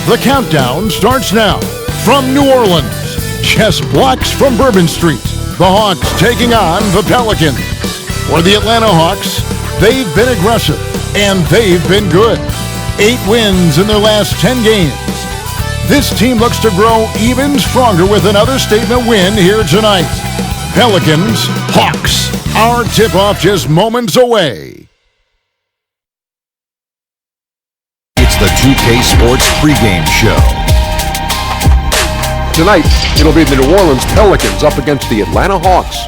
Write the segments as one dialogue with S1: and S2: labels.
S1: The countdown starts now. From New Orleans, just blocks from Bourbon Street, the Hawks taking on the Pelicans. For the Atlanta Hawks, they've been aggressive, and they've been good. 8 wins in their last 10 games. This team looks to grow even stronger with another statement win here tonight. Pelicans, Hawks. Our tip-off just moments away.
S2: It's the 2K Sports pregame show.
S3: Tonight, it'll be the New Orleans Pelicans up against the Atlanta Hawks.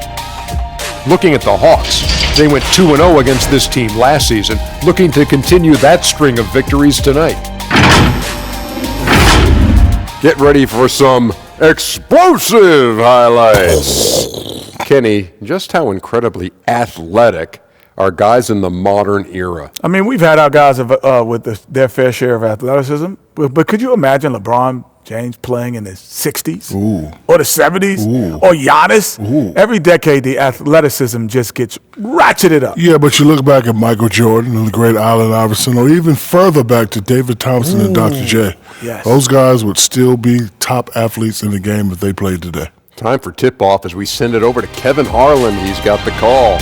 S3: Looking at the Hawks, they went 2-0 against this team last season, looking to continue that string of victories tonight. Get ready for some explosive highlights. Kenny, just how incredibly athletic are guys in the modern era?
S4: I mean, we've had our guys with their fair share of athleticism, but could you imagine LeBron James playing in the 60s or the 70s or Giannis? Every decade, the athleticism just gets ratcheted up.
S5: Yeah, but you look back at Michael Jordan and the great Allen Iverson, or even further back to David Thompson and Dr. J.
S4: Yes.
S5: Those guys would still be top athletes in the game if they played today.
S3: Time for tip-off as we send it over to Kevin Harlan. He's got the call.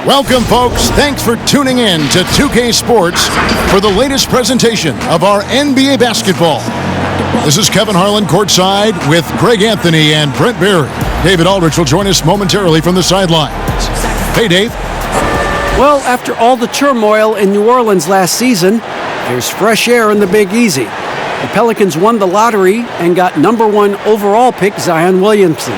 S1: Welcome, folks. Thanks for tuning in to 2K Sports for the latest presentation of our NBA basketball. This is Kevin Harlan courtside with Greg Anthony and Brent Berry. David Aldrich will join us momentarily from the sidelines. Hey, Dave.
S6: Well, after all the turmoil in New Orleans last season, there's fresh air in the Big Easy. The Pelicans won the lottery and got #1 overall pick Zion Williamson.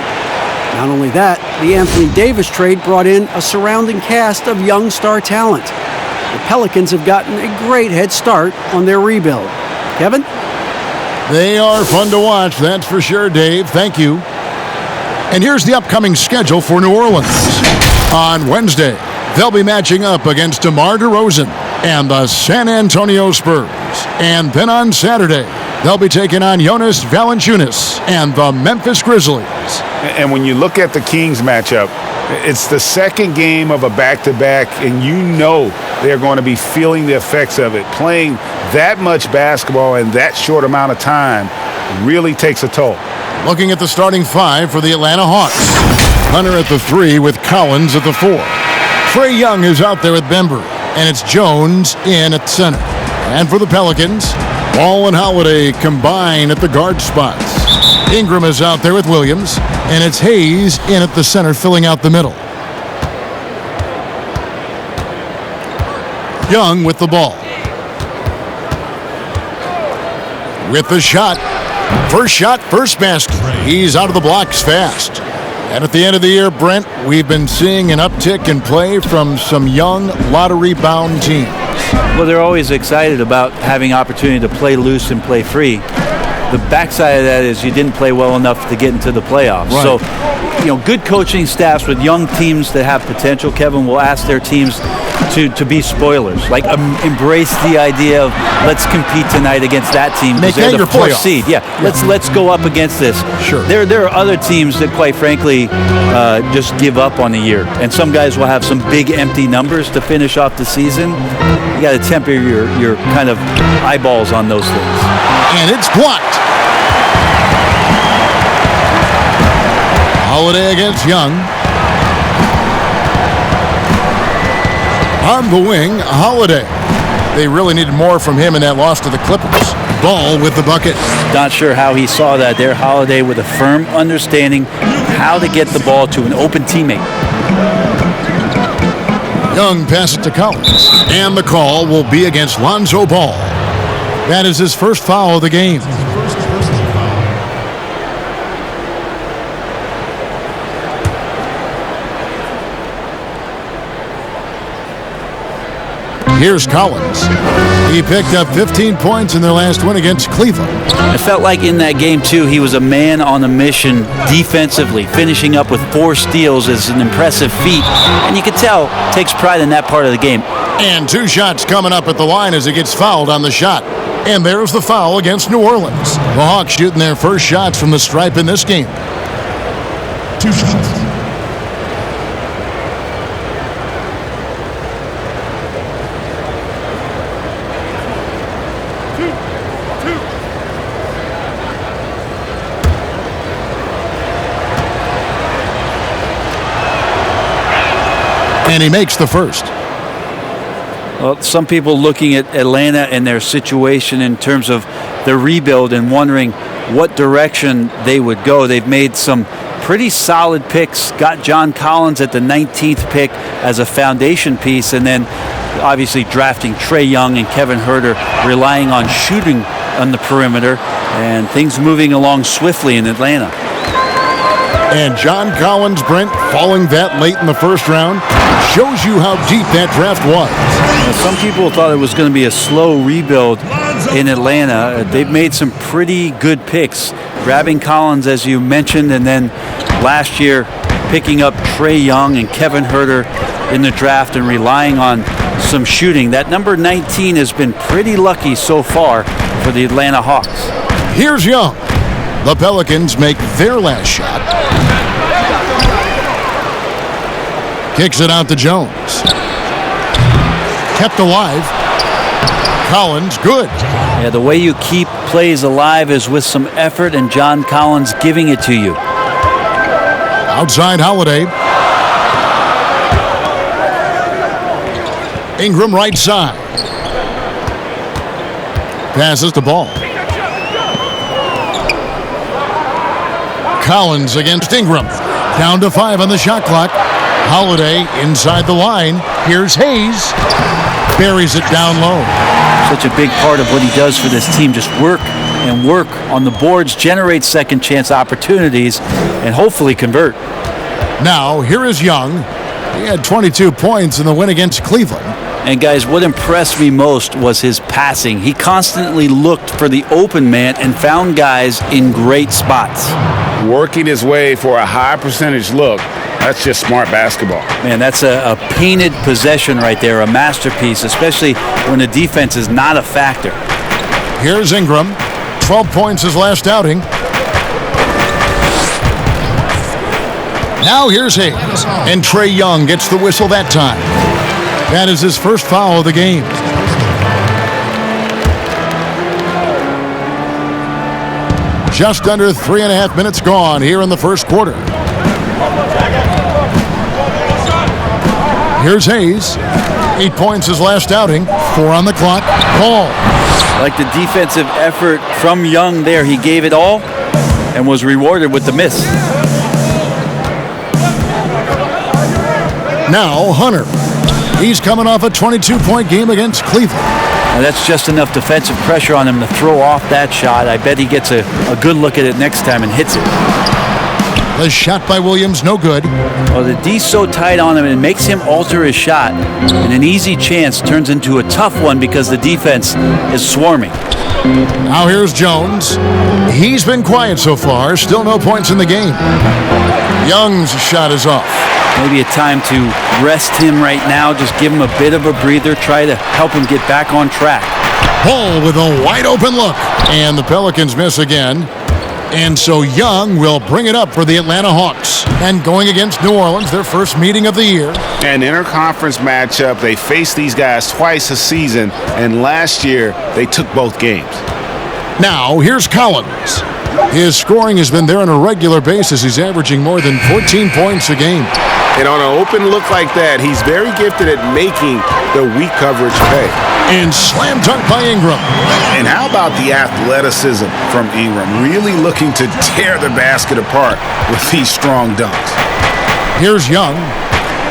S6: Not only that, the Anthony Davis trade brought in a surrounding cast of young star talent. The Pelicans have gotten a great head start on their rebuild. Kevin?
S1: They are fun to watch, that's for sure, Dave. Thank you. And here's the upcoming schedule for New Orleans. On Wednesday, they'll be matching up against DeMar DeRozan and the San Antonio Spurs. And then on Saturday, they'll be taking on Jonas Valanciunas and the Memphis Grizzlies.
S7: And when you look at the Kings matchup, it's the second game of a back-to-back, and you know they're going to be feeling the effects of it. Playing that much basketball in that short amount of time really takes a toll.
S1: Looking at the starting 5 for the Atlanta Hawks. Hunter at the 3 with Collins at the 4. Trey Young is out there with Bembry, and it's Jones in at center. And for the Pelicans, Ball and Holiday combine at the guard spots. Ingram is out there with Williams, and it's Hayes in at the center filling out the middle. Young with the ball. With the shot. First basket. He's out of the blocks fast. And at the end of the year, Brent, we've been seeing an uptick in play from some young lottery-bound teams.
S8: Well, they're always excited about having opportunity to play loose and play free. The backside of that is you didn't play well enough to get into the playoffs.
S1: Right.
S8: So, good coaching staffs with young teams that have potential, Kevin, will ask their teams to be spoilers. Like, embrace the idea of let's compete tonight against that team because they're the fourth seed. Yeah, let's go up against this.
S1: Sure.
S8: There are other teams that, quite frankly, just give up on the year. And some guys will have some big empty numbers to finish off the season. You got to temper your kind of eyeballs on those things.
S1: And it's blocked. Holiday against Young. On the wing, Holiday. They really needed more from him in that loss to the Clippers. Ball with the bucket.
S8: Not sure how he saw that there. Holiday with a firm understanding how to get the ball to an open teammate.
S1: Young passes it to Collins. And the call will be against Lonzo Ball. That is his first foul of the game. Here's Collins. He picked up 15 points in their last win against Cleveland.
S8: It felt like in that game, too, he was a man on a mission defensively. Finishing up with 4 steals is an impressive feat. And you can tell, takes pride in that part of the game.
S1: And 2 shots coming up at the line as he gets fouled on the shot. And there's the foul against New Orleans. The Hawks shooting their first shots from the stripe in this game. 2 shots. And he makes the first.
S8: Well, some people looking at Atlanta and their situation in terms of the rebuild and wondering what direction they would go. They've made some pretty solid picks. Got John Collins at the 19th pick as a foundation piece, and then obviously drafting Trey Young and Kevin Huerter, relying on shooting on the perimeter, and things moving along swiftly in Atlanta.
S1: And John Collins, Brent, falling that late in the first round, shows you how deep that draft was.
S8: Some people thought it was going to be a slow rebuild in Atlanta. They've made some pretty good picks, grabbing Collins, as you mentioned, and then last year picking up Trey Young and Kevin Huerter in the draft and relying on some shooting. That number 19 has been pretty lucky so far for the Atlanta Hawks.
S1: Here's Young. The Pelicans make their last shot. Kicks it out to Jones. Kept alive. Collins, good.
S8: Yeah, the way you keep plays alive is with some effort, and John Collins giving it to you.
S1: Outside Holiday. Ingram right side. Passes the ball. Collins against Ingram. Down to 5 on the shot clock. Holiday inside the line. Here's Hayes. Buries it down low.
S8: Such a big part of what he does for this team. Just work and work on the boards, generate second chance opportunities, and hopefully convert.
S1: Now, here is Young. He had 22 points in the win against Cleveland.
S8: And guys, what impressed me most was his passing. He constantly looked for the open man and found guys in great spots.
S7: Working his way for a high percentage look. That's just smart basketball.
S8: Man, that's a painted possession right there, a masterpiece, especially when the defense is not a factor.
S1: Here's Ingram. 12 points his last outing. Now here's Hayes. And Trey Young gets the whistle that time. That is his first foul of the game. Just under 3.5 minutes gone here in the first quarter. Here's Hayes. 8 points his last outing. 4 on the clock. Ball.
S8: Like the defensive effort from Young there. He gave it all and was rewarded with the miss.
S1: Now Hunter. He's coming off a 22-point game against Cleveland.
S8: Now that's just enough defensive pressure on him to throw off that shot. I bet he gets a good look at it next time and hits it.
S1: The shot by Williams, no good.
S8: Well, the D's so tight on him, and it makes him alter his shot. And an easy chance turns into a tough one because the defense is swarming.
S1: Now here's Jones. He's been quiet so far. Still no points in the game. Young's shot is off.
S8: Maybe a time to rest him right now. Just give him a bit of a breather. Try to help him get back on track.
S1: Ball with a wide open look. And the Pelicans miss again. And so Young will bring it up for the Atlanta Hawks. And going against New Orleans, their first meeting of the year.
S7: An interconference matchup. They faced these guys twice a season, and last year they took both games.
S1: Now, here's Collins. His scoring has been there on a regular basis. He's averaging more than 14 points a game.
S7: And on an open look like that, he's very gifted at making the weak coverage pay.
S1: And slam dunk by Ingram.
S7: And how about the athleticism from Ingram? Really looking to tear the basket apart with these strong dunks.
S1: Here's Young.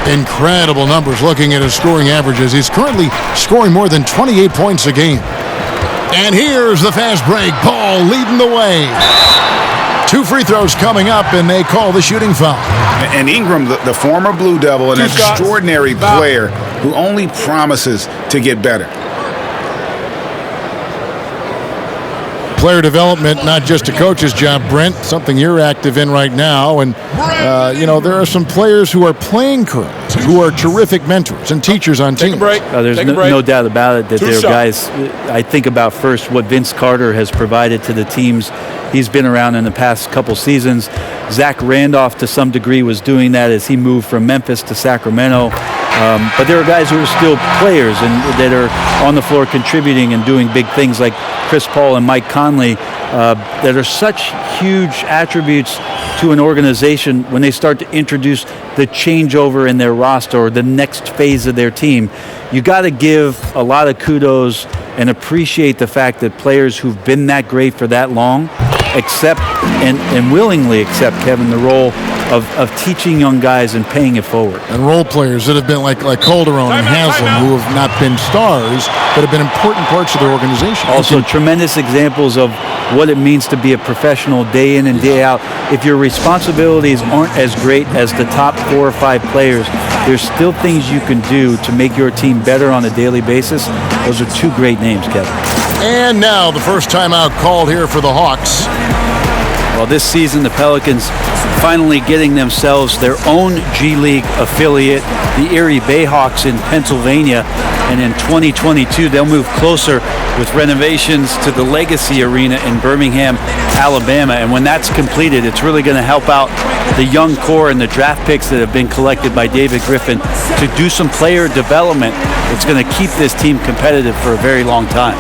S1: Incredible numbers looking at his scoring averages. He's currently scoring more than 28 points a game. And here's the fast break. Ball leading the way. 2 free throws coming up, and they call the shooting foul.
S7: And Ingram, the former Blue Devil, an extraordinary player who only promises to get better.
S1: Player development, not just a coach's job, Brent, something you're active in right now. And, there are some players who are playing currently, who are terrific mentors and teachers on teams.
S8: There's no doubt about it that there are guys. I think about first what Vince Carter has provided to the teams he's been around in the past couple seasons. Zach Randolph, to some degree, was doing that as he moved from Memphis to Sacramento. But there are guys who are still players and that are on the floor contributing and doing big things like Chris Paul and Mike Conley that are such huge attributes to an organization when they start to introduce the changeover in their roster or the next phase of their team. You got to give a lot of kudos and appreciate the fact that players who've been that great for that long accept and willingly accept, Kevin, the role of teaching young guys and paying it forward.
S1: And role players that have been like Calderon and Haslam, who have not been stars, but have been important parts of their organization.
S8: Also, tremendous examples of what it means to be a professional day in and day out. If your responsibilities aren't as great as the top 4 or 5 players, there's still things you can do to make your team better on a daily basis. Those are 2 great names, Kevin.
S1: And now the first timeout called here for the Hawks.
S8: Well, this season, the Pelicans finally getting themselves their own G League affiliate, the Erie Bayhawks in Pennsylvania. And in 2022, they'll move closer with renovations to the Legacy Arena in Birmingham, Alabama. And when that's completed, it's really going to help out the young core and the draft picks that have been collected by David Griffin to do some player development that's going to keep this team competitive for a very long time.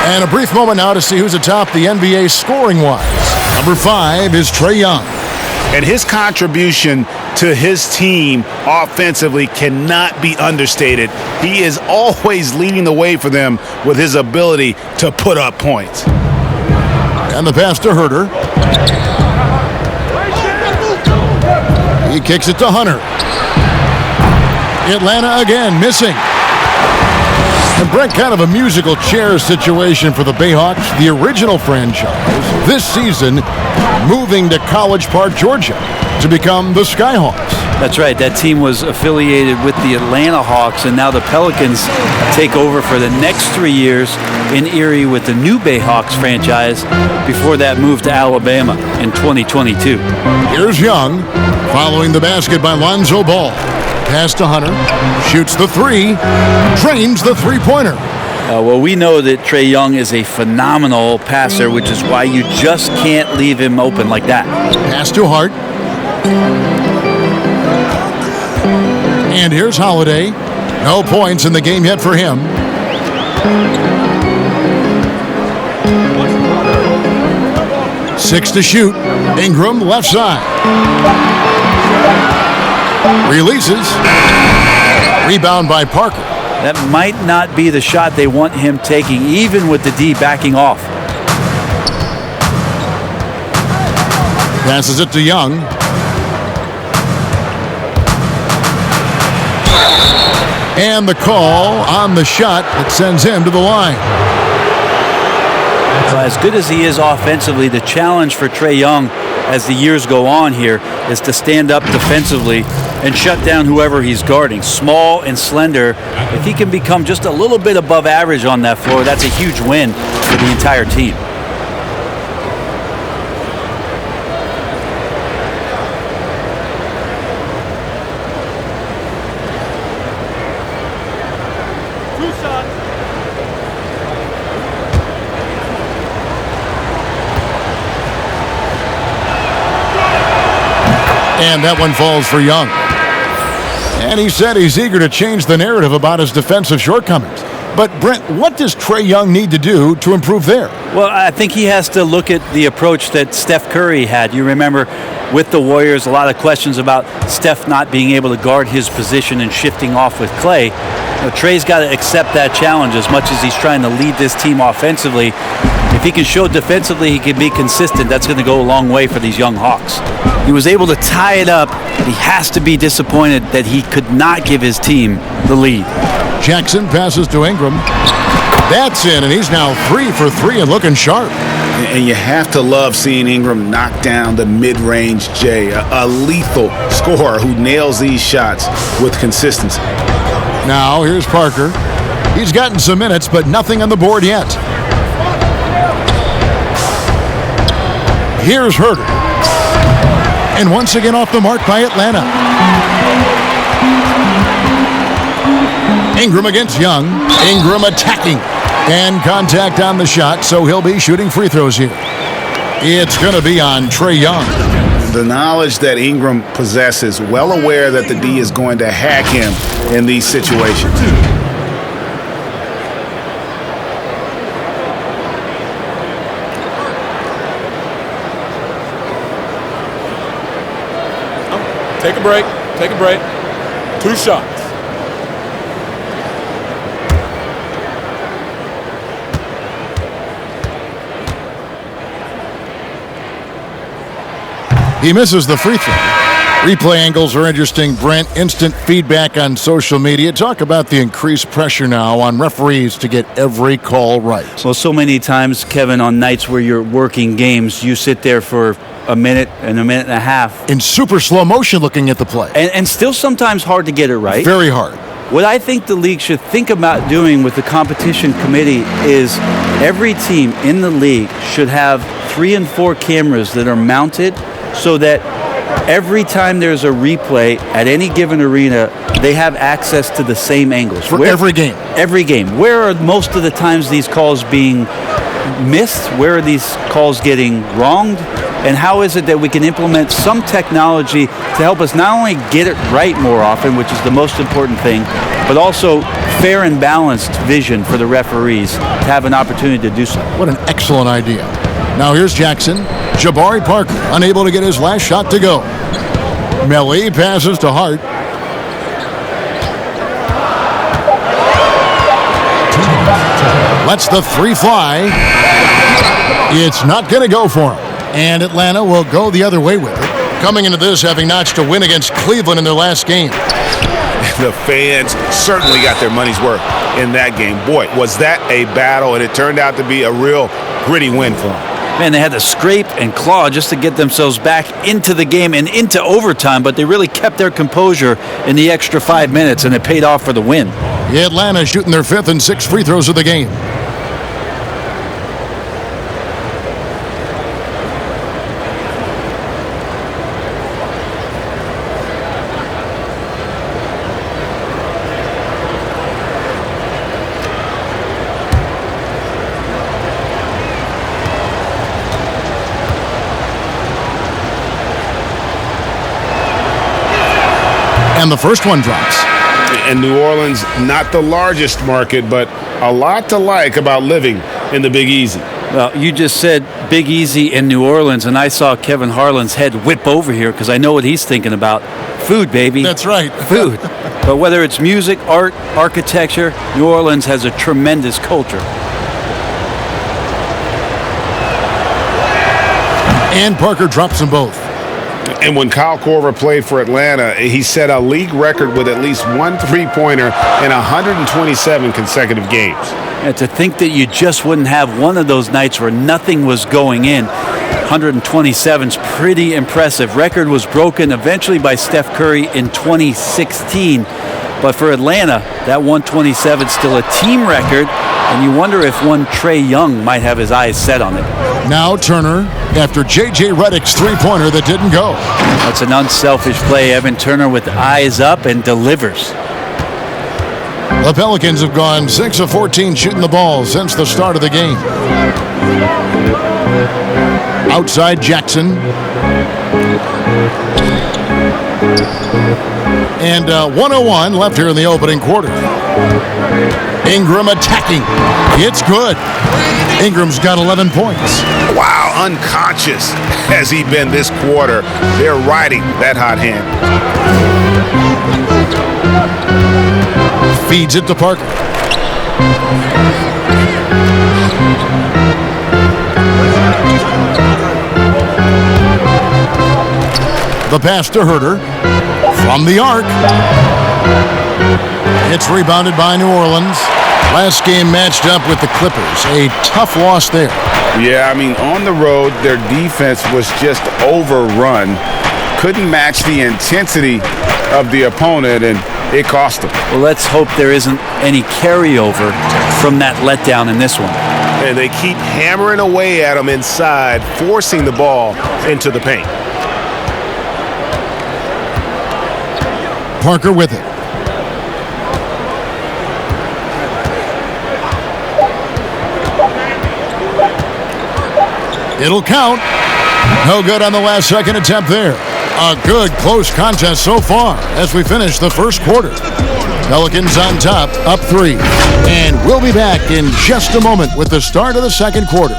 S1: And a brief moment now to see who's atop the NBA scoring-wise. Number 5 is Trey Young.
S7: And his contribution to his team offensively cannot be understated. He is always leading the way for them with his ability to put up points.
S1: And the pass to Herter. He kicks it to Hunter. Atlanta again missing. And Brent, kind of a musical chairs situation for the Bayhawks, the original franchise, this season moving to College Park, Georgia, to become the Skyhawks.
S8: That's right. That team was affiliated with the Atlanta Hawks, and now the Pelicans take over for the next 3 years in Erie with the new Bayhawks franchise before that move to Alabama in 2022.
S1: Here's Young, following the basket by Lonzo Ball. Pass to Hunter, shoots the 3, drains the three-pointer.
S8: Well, we know that Trey Young is a phenomenal passer, which is why you just can't leave him open like that.
S1: Pass to Hart. And here's Holiday. No points in the game yet for him. Six to shoot. Ingram left side. Releases. Rebound by Parker.
S8: That might not be the shot they want him taking, even with the D backing off.
S1: Passes it to Young. And the call on the shot that sends him to the line.
S8: Well, as good as he is offensively, the challenge for Trey Young as the years go on here is to stand up defensively and shut down whoever he's guarding. Small and slender. If he can become just a little bit above average on that floor, that's a huge win for the entire team.
S1: And that one falls for Young. And he said he's eager to change the narrative about his defensive shortcomings. But, Brent, what does Trey Young need to do to improve there?
S8: Well, I think he has to look at the approach that Steph Curry had. You remember with the Warriors, a lot of questions about Steph not being able to guard his position and shifting off with Clay. Trey's got to accept that challenge as much as he's trying to lead this team offensively. If he can show defensively he can be consistent, that's going to go a long way for these young Hawks. He was able to tie it up, but he has to be disappointed that he could not give his team the lead.
S1: Jackson passes to Ingram. That's in, and he's now 3 for 3 and looking sharp.
S7: And you have to love seeing Ingram knock down the mid-range J, a lethal scorer who nails these shots with consistency.
S1: Now here's Parker. He's gotten some minutes, but nothing on the board yet. Here's Herter. And once again off the mark by Atlanta. Ingram against Young. Ingram attacking. And contact on the shot, so he'll be shooting free throws here. It's going to be on Trey Young.
S7: The knowledge that Ingram possesses, well aware that the D is going to hack him in these situations.
S4: Take a break. Take a break. 2 shots.
S1: He misses the free throw. Replay angles are interesting, Brent. Instant feedback on social media. Talk about the increased pressure now on referees to get every call right.
S8: Well, so many times, Kevin, on nights where you're working games, you sit there for a minute and a half.
S1: In super slow motion looking at the play.
S8: And still sometimes hard to get it right.
S1: Very hard.
S8: What I think the league should think about doing with the competition committee is every team in the league should have 3 and 4 cameras that are mounted so that every time there's a replay at any given arena, they have access to the same angles.
S1: For every game.
S8: Every game. Where are most of the times these calls being missed? Where are these calls getting wronged? And how is it that we can implement some technology to help us not only get it right more often, which is the most important thing, but also fair and balanced vision for the referees to have an opportunity to do so.
S1: What an excellent idea. Now here's Jackson. Jabari Parker unable to get his last shot to go. Melly passes to Hart. Lets the 3 fly. It's not going to go for him. And Atlanta will go the other way with it. Coming into this having notched a win against Cleveland in their last game.
S7: The fans certainly got their money's worth in that game. Boy, was that a battle, and it turned out to be a real gritty win for them.
S8: Man, they had to scrape and claw just to get themselves back into the game and into overtime, but they really kept their composure in the extra 5 minutes, and it paid off for the win.
S1: Atlanta shooting their 5th and 6th free throws of the game. And the first one drops.
S7: And New Orleans, not the largest market, but a lot to like about living in the Big Easy.
S8: Well, you just said Big Easy in New Orleans, and I saw Kevin Harlan's head whip over here because I know what he's thinking about. Food, baby.
S1: That's right.
S8: Food. But whether it's music, art, architecture, New Orleans has a tremendous culture.
S1: And Parker drops them both.
S7: And when Kyle Korver played for Atlanta, he set a league record with at least 1 3-pointer in 127 consecutive games.
S8: And to think that you just wouldn't have one of those nights where nothing was going in, 127 is pretty impressive. Record was broken eventually by Steph Curry in 2016. But for Atlanta, that 127 is still a team record, and you wonder if one Trey Young might have his eyes set on it.
S1: Now Turner after J.J. Redick's 3-pointer that didn't go.
S8: That's an unselfish play. Evan Turner with eyes up and delivers.
S1: The Pelicans have gone 6 of 14 shooting the ball since the start of the game. Outside Jackson. And 101 left here in the opening quarter. Ingram attacking. It's good. Ingram's got 11 points.
S7: Wow, unconscious has he been this quarter. They're riding that hot hand.
S1: Feeds it to Parker. The pass to Herter from the arc. It's rebounded by New Orleans. Last game matched up with the Clippers. A tough loss there.
S7: Yeah, I mean, on the road, their defense was just overrun. Couldn't match the intensity of the opponent, and it cost them.
S8: Well, let's hope there isn't any carryover from that letdown in this one.
S7: And they keep hammering away at them inside, forcing the ball into the paint.
S1: Parker with it. It'll count. No good on the last second attempt there. A good close contest so far as we finish the first quarter. Pelicans on top, up 3. And we'll be back in just a moment with the start of the second quarter.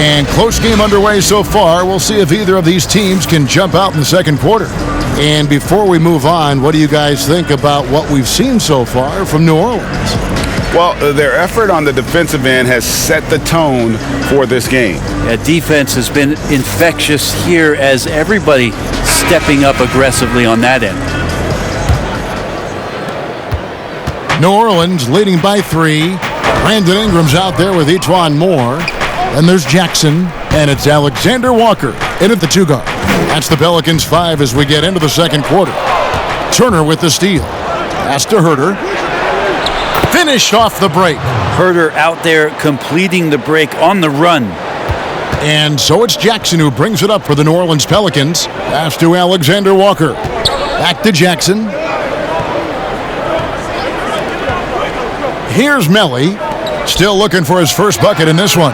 S1: And close game underway so far. We'll see if either of these teams can jump out in the second quarter. And before we move on, what do you guys think about what we've seen so far from New Orleans?
S7: Well, their effort on the defensive end has set the tone for this game.
S8: Yeah, defense has been infectious here as everybody stepping up aggressively on that end.
S1: New Orleans leading by 3. Brandon Ingram's out there with E'Twaun Moore. Then there's Jackson, and it's Alexander Walker in at the 2 guard. That's the Pelicans 5 as we get into the second quarter. Turner with the steal. Pass to Herter. Finished off the break.
S8: Herter out there completing the break on the run.
S1: And so it's Jackson who brings it up for the New Orleans Pelicans. Pass to Alexander Walker. Back to Jackson. Here's Melly. Still looking for his first bucket in this one.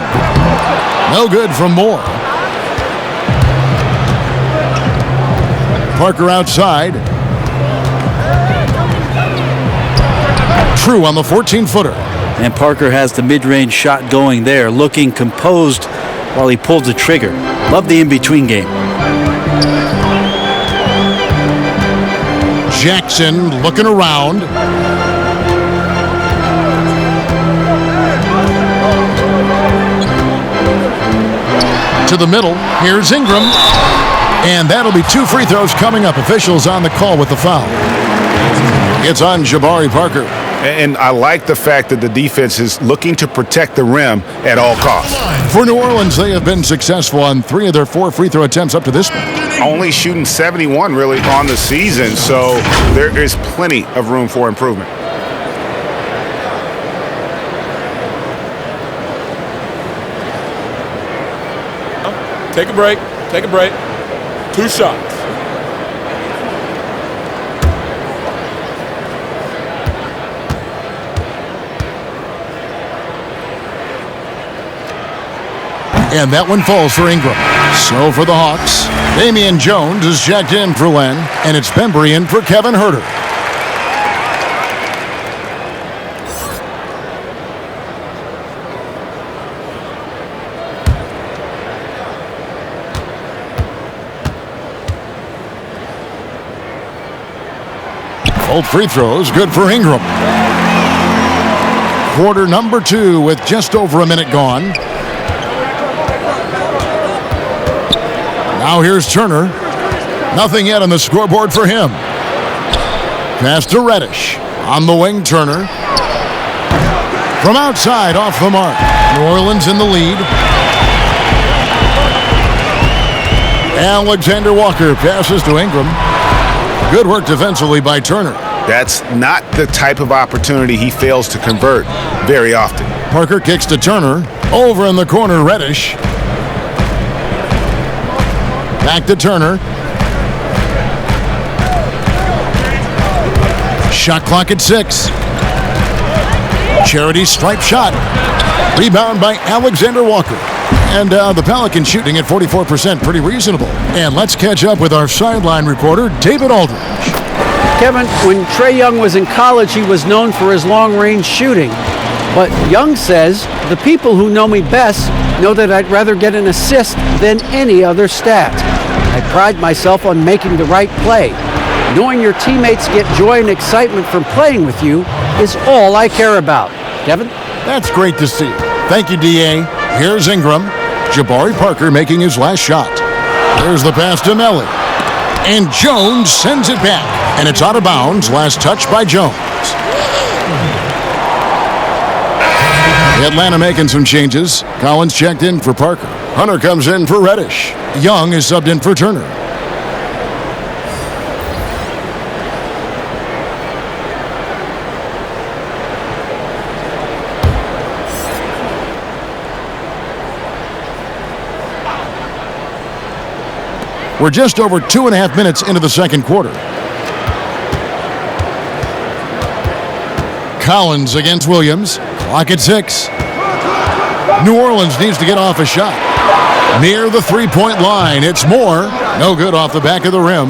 S1: No good from Moore. Parker outside. True on the 14-footer.
S8: And Parker has the mid-range shot going there, looking composed while he pulled the trigger. Love the in-between game.
S1: Jackson looking around. To the middle. Here's Ingram. And that'll be 2 free throws coming up. Officials on the call with the foul. It's on Jabari Parker.
S7: And I like the fact that the defense is looking to protect the rim at all costs.
S1: For New Orleans, they have been successful on 3 of their 4 free throw attempts up to this point.
S7: Only shooting 71 really on the season, so there is plenty of room for improvement.
S4: Take a break. Take a break. 2 shots.
S1: And that one falls for Ingram. So for the Hawks, Damian Jones is checked in for Len, and it's Bembry in for Kevin Herter. Both free throws good for Ingram. Quarter number 2 with just over a minute gone. Now here's Turner. Nothing yet on the scoreboard for him. Pass to Reddish. On the wing, Turner. From outside, off the mark. New Orleans in the lead. Alexander Walker passes to Ingram. Good work defensively by Turner.
S7: That's not the type of opportunity he fails to convert very often.
S1: Parker kicks to Turner. Over in the corner, Reddish. Back to Turner. Shot clock at 6. Charity stripe shot. Rebound by Alexander Walker. And the Pelicans shooting at 44%, pretty reasonable. And let's catch up with our sideline reporter, David Aldridge.
S6: Kevin, when Trey Young was in college, he was known for his long-range shooting. But Young says, the people who know me best know that I'd rather get an assist than any other stat. I pride myself on making the right play. Knowing your teammates get joy and excitement from playing with you is all I care about. Kevin?
S1: That's great to see. Thank you, D.A. Here's Ingram. Jabari Parker making his last shot. There's the pass to Melly. And Jones sends it back. And it's out of bounds. Last touch by Jones. Atlanta making some changes. Collins checked in for Parker. Hunter comes in for Reddish. Young is subbed in for Turner. We're just over 2.5 minutes into the second quarter. Collins against Williams. Clock at 6. New Orleans needs to get off a shot. Near the three-point line. It's Moore. No good off the back of the rim.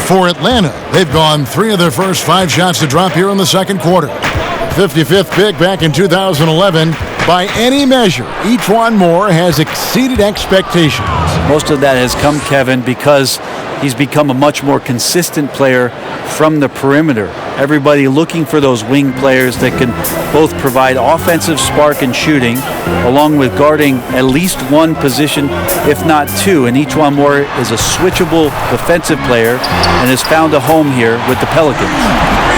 S1: For Atlanta, they've gone 3 of their first 5 shots to drop here in the second quarter. 55th pick back in 2011. By any measure, E'Twaun Moore has exceeded expectations.
S8: Most of that has come, Kevin, because he's become a much more consistent player from the perimeter. Everybody looking for those wing players that can both provide offensive spark and shooting, along with guarding at least one position, if not 2. And E'Twaun Moore is a switchable defensive player and has found a home here with the Pelicans.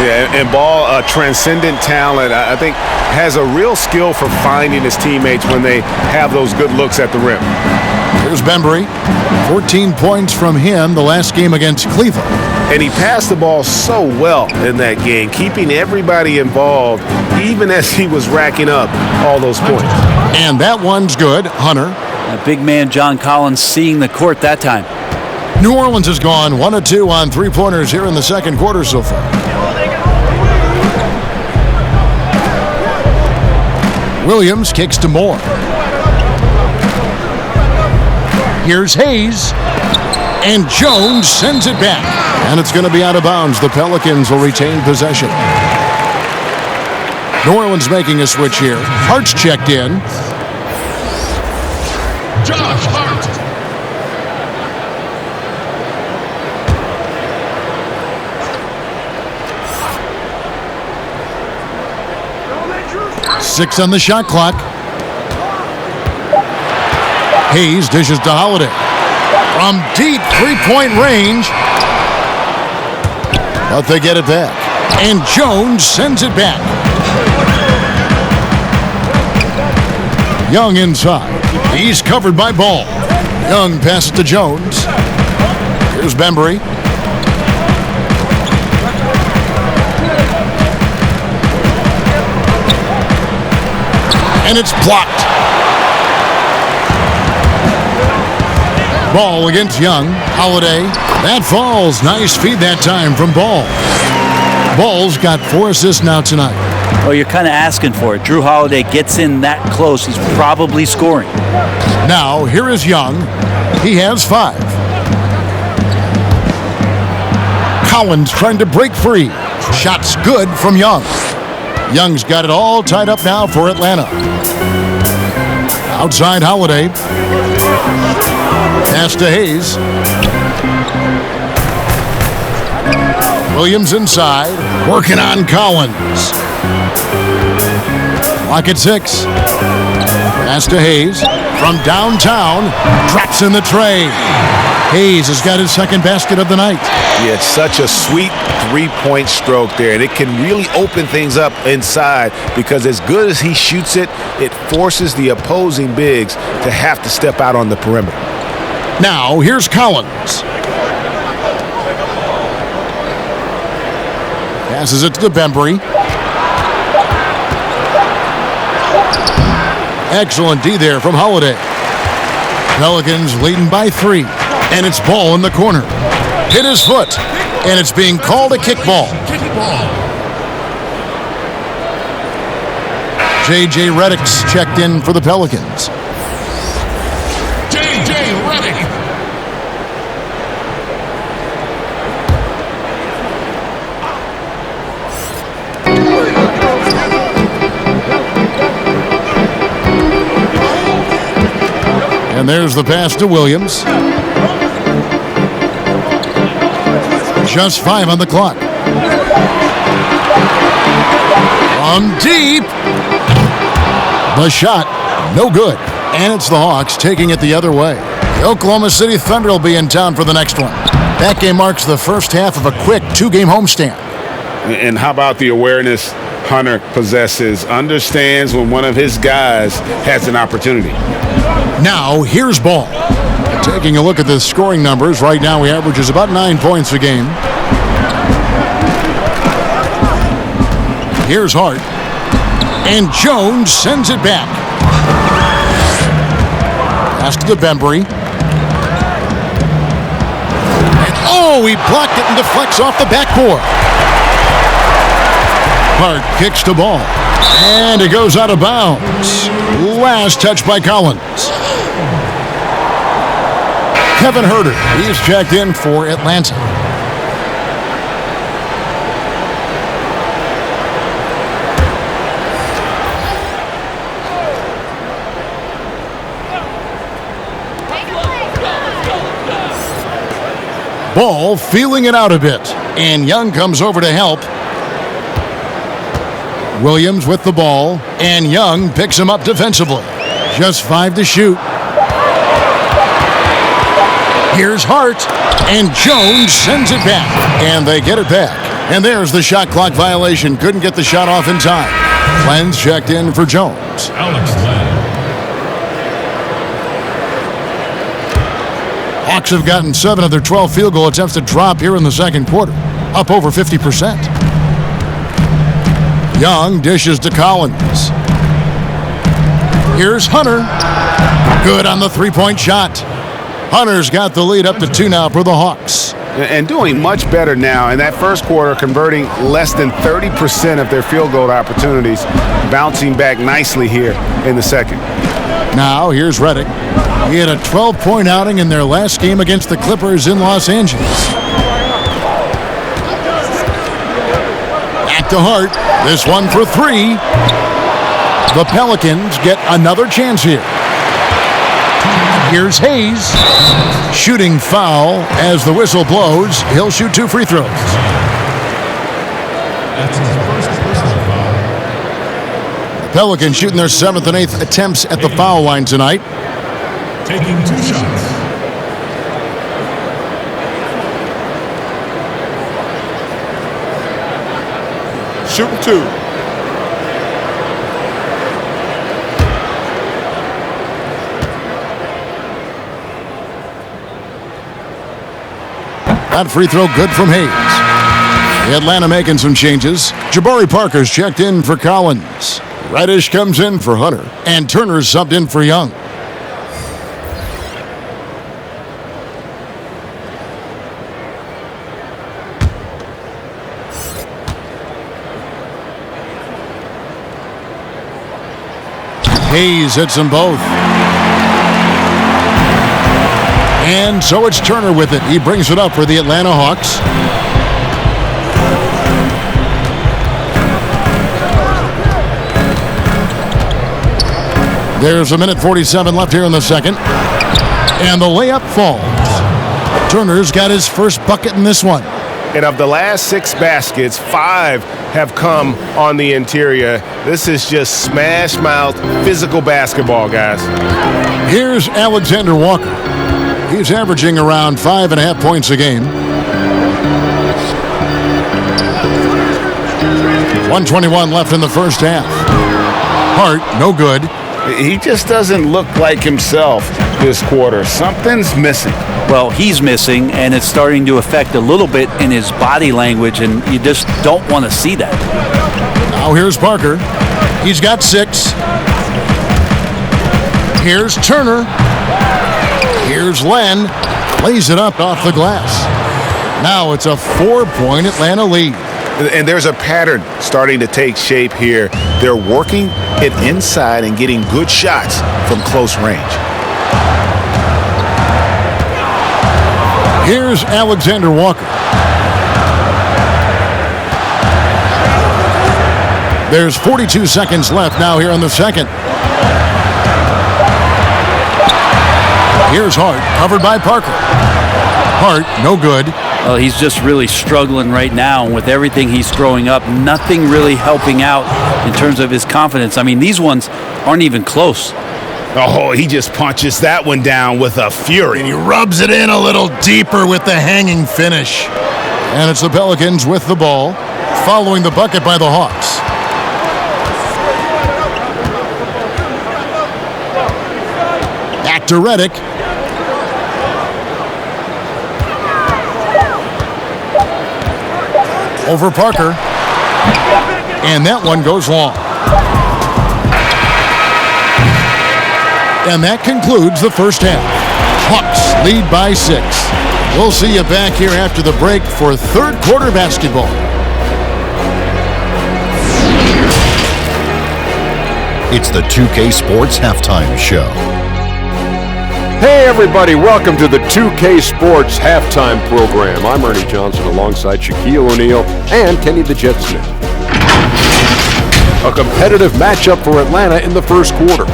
S7: Yeah, and Ball, a transcendent talent, I think, has a real skill for finding his teammates when they have those good looks at the rim.
S1: Here's Bembry. 14 points from him the last game against Cleveland.
S7: And he passed the ball so well in that game, keeping everybody involved, even as he was racking up all those points.
S1: And that one's good. Hunter.
S8: A big man, John Collins, seeing the court that time.
S1: New Orleans has gone 1 of 2 on three-pointers here in the second quarter so far. Williams kicks to Moore. Here's Hayes. And Jones sends it back. And it's going to be out of bounds. The Pelicans will retain possession. New Orleans making a switch here. Hart's checked in.
S9: Josh Hart.
S1: Six on the shot clock. Hayes dishes to Holiday. From deep three-point range. But they get it back. And Jones sends it back. Young inside. He's covered by Ball. Young passes to Jones. Here's Bembry. And it's blocked. Ball against Young. Holiday. That falls. Nice feed that time from Ball. Ball's got 4 assists now tonight.
S8: Oh, you're kind of asking for it. Drew Holiday gets in that close. He's probably scoring.
S1: Now, here is Young. He has 5. Collins trying to break free. Shot's good from Young. Young's got it all tied up now for Atlanta. Outside Holiday. Pass to Hayes. Williams inside. Working on Collins. Clock at 6. Pass to Hayes. From downtown. Drops in the tray. Hayes has got his second basket of the night.
S7: Yeah, it's such a sweet three-point stroke there, and it can really open things up inside because as good as he shoots it, it forces the opposing bigs to have to step out on the perimeter.
S1: Now, here's Collins. Passes it to Bembry. Excellent D there from Holiday. Pelicans leading by 3. And it's Ball in the corner. Hit his foot. And it's being called a kickball. J.J. Redick's checked in for the Pelicans.
S9: J.J. Redick.
S1: And there's the pass to Williams. Just 5 on the clock. From deep. The shot, no good. And it's the Hawks taking it the other way. The Oklahoma City Thunder will be in town for the next one. That game marks the first half of a quick 2-game homestand.
S7: And how about the awareness Hunter possesses, understands when one of his guys has an opportunity.
S1: Now, here's Ball. Taking a look at the scoring numbers, right now he averages about 9 points a game. Here's Hart. And Jones sends it back. Pass to Bembry. Oh, he blocked it and deflects off the backboard. Hart kicks the ball. And it goes out of bounds. Last touch by Collins. Kevin Huerter, he's checked in for Atlanta. Ball feeling it out a bit, and Young comes over to help. Williams with the ball, and Young picks him up defensively. Just 5 to shoot. Here's Hart, and Jones sends it back, and they get it back. And there's the shot clock violation. Couldn't get the shot off in time. Lenz checked in for Jones.
S9: Alex Len.
S1: Hawks have gotten 7 of their 12 field goal attempts to drop here in the second quarter, up over 50%. Young dishes to Collins. Here's Hunter. Good on the three-point shot. Hunter's got the lead up to 2 now for the Hawks.
S7: And doing much better now. In that first quarter, converting less than 30% of their field goal opportunities, bouncing back nicely here in the second.
S1: Now, here's Redick. He had a 12-point outing in their last game against the Clippers in Los Angeles. Back to Hart. This one for 3. The Pelicans get another chance here. Here's Hayes. Shooting foul as the whistle blows. He'll shoot 2 free throws.
S9: That's his first personal foul.
S1: Pelicans shooting their 7th and 8th attempts at the foul line tonight.
S9: Taking 2 shots.
S4: Shooting 2.
S1: That free throw good from Hayes. The Atlanta making some changes. Jabari Parker's checked in for Collins. Reddish comes in for Hunter. And Turner's subbed in for Young. Hayes hits them both. And so it's Turner with it. He brings it up for the Atlanta Hawks. There's 1:47 left here in the second. And the layup falls. Turner's got his first bucket in this one.
S7: And of the last 6 baskets, 5 have come on the interior. This is just smash-mouth physical basketball, guys.
S1: Here's Alexander Walker. He's averaging around 5.5 points a game. 1:21 left in the first half. Hart, no good.
S7: He just doesn't look like himself this quarter. Something's missing.
S8: Well, he's missing, and it's starting to affect a little bit in his body language, and you just don't want to see that.
S1: Now here's Parker. He's got 6. Here's Turner. Here's Len. Lays it up off the glass. Now it's a 4-point Atlanta lead.
S7: And there's a pattern starting to take shape here. They're working it inside and getting good shots from close range.
S1: Here's Alexander Walker. There's 42 seconds left now here in the second. Here's Hart, covered by Parker. Hart, no good.
S8: Well, he's just really struggling right now. And with everything he's throwing up, nothing really helping out in terms of his confidence. I mean, these ones aren't even close.
S7: Oh, he just punches that one down with a fury.
S1: And he rubs it in a little deeper with the hanging finish. And it's the Pelicans with the ball, following the bucket by the Hawks. Back to Redick. Over Parker. And that one goes long. And that concludes the first half. Hawks lead by 6. We'll see you back here after the break for third quarter basketball.
S2: It's the 2K Sports Halftime Show.
S3: Hey everybody, welcome to the 2K Sports Halftime Program. I'm Ernie Johnson alongside Shaquille O'Neal and Kenny the Jet Smith. A competitive matchup for Atlanta in the first quarter.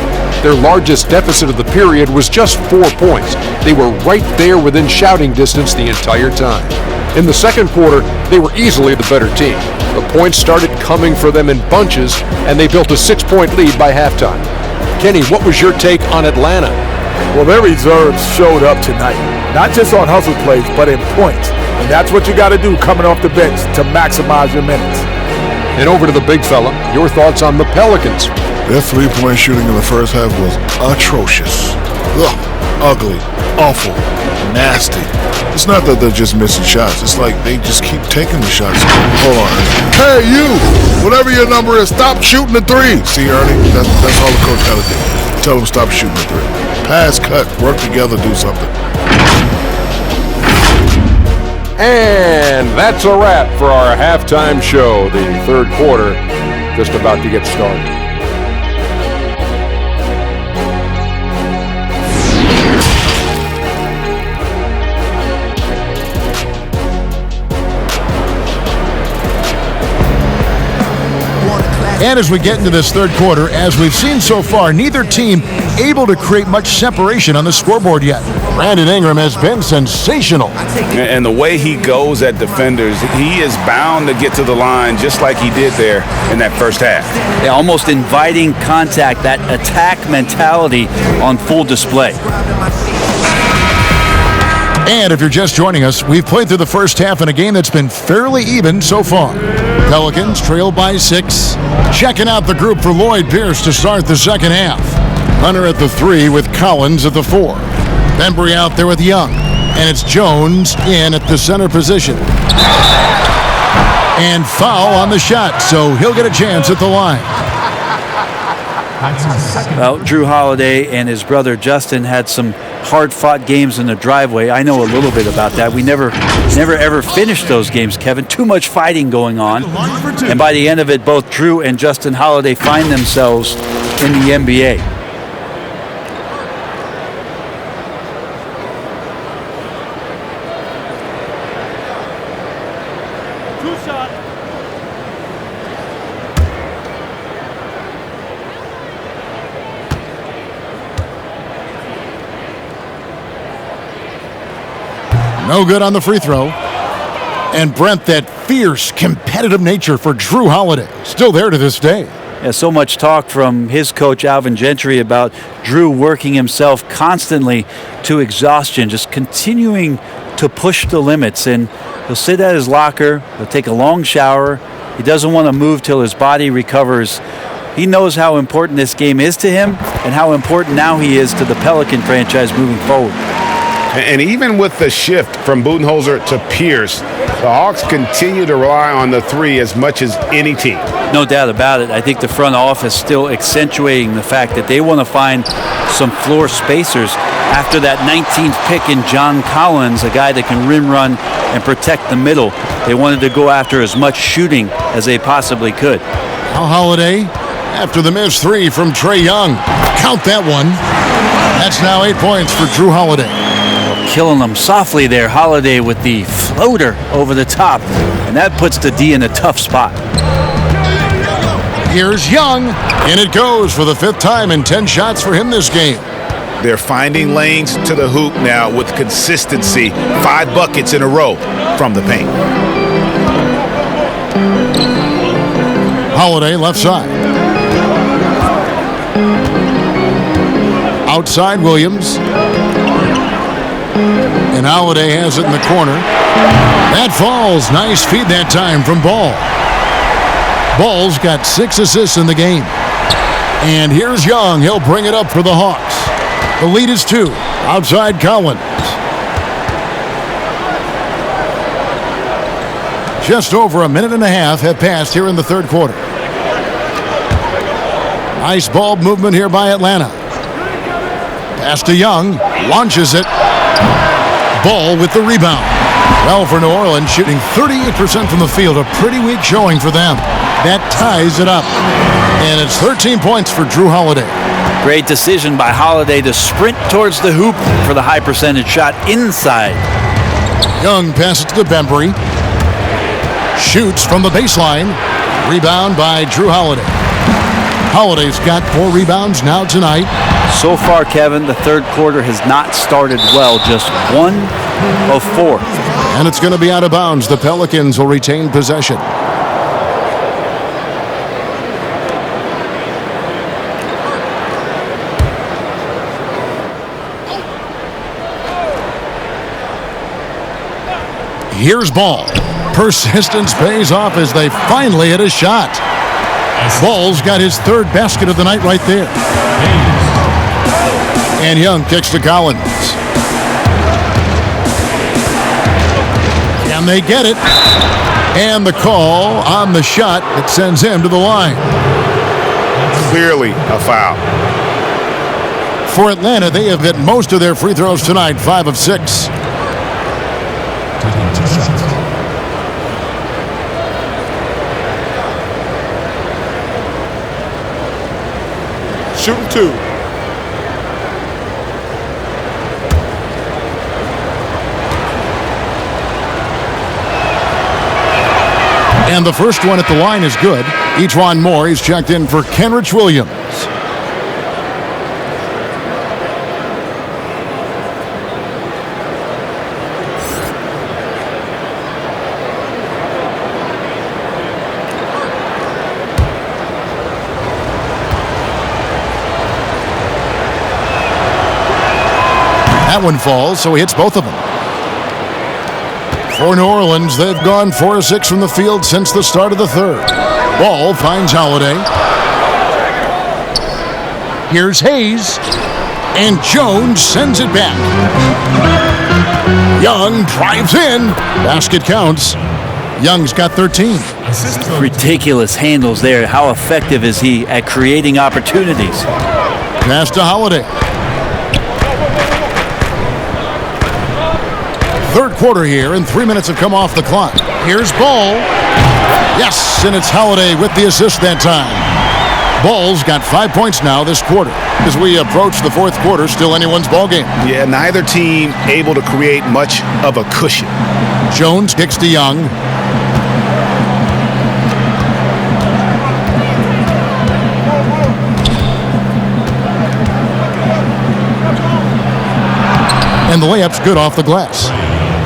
S3: Their largest deficit of the period was just 4 points. They were right there within shouting distance the entire time. In the second quarter, they were easily the better team. The points started coming for them in bunches, and they built a 6-point lead by halftime. Kenny, what was your take on Atlanta?
S4: Well, their reserves showed up tonight, not just on hustle plays, but in points. And that's what you got to do coming off the bench to maximize your minutes.
S3: And over to the big fella, your thoughts on the Pelicans.
S5: Their three-point shooting in the first half was atrocious. Ugh, ugly, awful, nasty. It's not that they're just missing shots. It's like they just keep taking the shots. Hold on, Ernie. Hey, you! Whatever your number is, stop shooting the three. See, Ernie, that's all the coach got to do. Tell them stop shooting the three. Pass, cut, work together, do something.
S3: And that's a wrap for our halftime show. The third quarter just about to get started.
S1: And as we get into this third quarter, as we've seen so far, neither team able to create much separation on the scoreboard yet. Brandon Ingram has been sensational.
S7: And the way he goes at defenders, he is bound to get to the line just like he did there in that first half.
S8: Yeah, almost inviting contact, that attack mentality on full display.
S1: And if you're just joining us, we've played through the first half in a game that's been fairly even so far. Pelicans trail by 6. Checking out the group for Lloyd Pierce to start the second half. Hunter at the 3 with Collins at the 4. Bembry out there with Young. And it's Jones in at the center position. And foul on the shot, so he'll get a chance at the line.
S8: Well, Drew Holiday and his brother Justin had some hard-fought games in the driveway. I know a little bit about that. We never ever finished those games, Kevin. Too much fighting going on. And by the end of it, both Drew and Justin Holiday find themselves in the NBA.
S1: No good on the free throw. And Brent, that fierce, competitive nature for Drew Holiday, still there to this day.
S8: Yeah, so much talk from his coach, Alvin Gentry, about Drew working himself constantly to exhaustion, just continuing to push the limits. And he'll sit at his locker, he'll take a long shower. He doesn't want to move till his body recovers. He knows how important this game is to him and how important now he is to the Pelican franchise moving forward.
S7: And even with the shift from Budenholzer to Pierce, the Hawks continue to rely on the 3 as much as any team.
S8: No doubt about it. I think the front office still accentuating the fact that they want to find some floor spacers after that 19th pick in John Collins, a guy that can rim run and protect the middle. They wanted to go after as much shooting as they possibly could.
S1: Now Holiday after the missed 3 from Trey Young. Count that one. That's now 8 points for Drew Holiday.
S8: Killing them softly there. Holiday with the floater over the top. And that puts the D in a tough spot.
S1: Here's Young. And it goes for the 5th time in 10 shots for him this game.
S7: They're finding lanes to the hoop now with consistency. 5 buckets in a row from the paint.
S1: Holiday left side. Outside Williams. And Holiday has it in the corner. That falls. Nice feed that time from Ball. Ball's got 6 assists in the game. And here's Young. He'll bring it up for the Hawks. The lead is 2. Outside Collins. Just over a minute and a half have passed here in the third quarter. Nice ball movement here by Atlanta. Pass to Young. Launches it. Ball with the rebound. Well, for New Orleans, shooting 38% from the field, a pretty weak showing for them. That ties it up. And it's 13 points for Drew Holiday.
S8: Great decision by Holiday to sprint towards the hoop for the high percentage shot inside.
S1: Young passes to Bembry. Shoots from the baseline. Rebound by Drew Holiday. Holiday's got 4 rebounds now tonight.
S8: So far, Kevin, the third quarter has not started well, just 1 of 4.
S1: And it's going to be out of bounds. The Pelicans will retain possession. Here's Ball. Persistence pays off as they finally hit a shot. Ball's got his 3rd basket of the night right there. And Young kicks to Collins. Can they get it? And the call on the shot that sends him to the line.
S7: Clearly a foul.
S1: For Atlanta, they have hit most of their free throws tonight, 5 of 6.
S9: Taking 2 shots.
S4: Shooting 2.
S1: And the first one at the line is good. Ejuan Moore, he's checked in for Kenrich Williams. That one falls, so he hits both of them. For New Orleans, they've gone 4 of 6 from the field since the start of the third. Ball finds Holiday. Here's Hayes. And Jones sends it back. Young drives in. Basket counts. Young's got 13.
S8: Ridiculous handles there. How effective is he at creating opportunities?
S1: Pass to Holiday. Third quarter here, and 3 minutes have come off the clock. Here's Ball. Yes, and it's Holiday with the assist that time. Ball's got 5 points now this quarter. As we approach the fourth quarter, still anyone's ball game.
S7: Yeah, neither team able to create much of a cushion.
S1: Jones kicks to Young. And the layup's good off the glass.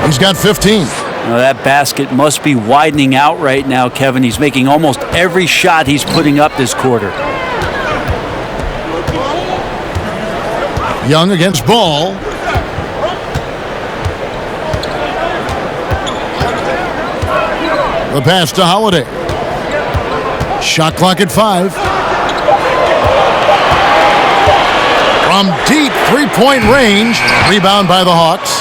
S1: He's got 15.
S8: Now that basket must be widening out right now, Kevin. He's making almost every shot he's putting up this quarter.
S1: Young against Ball. The pass to Holiday. Shot clock at 5. From deep 3-point range. Rebound by the Hawks.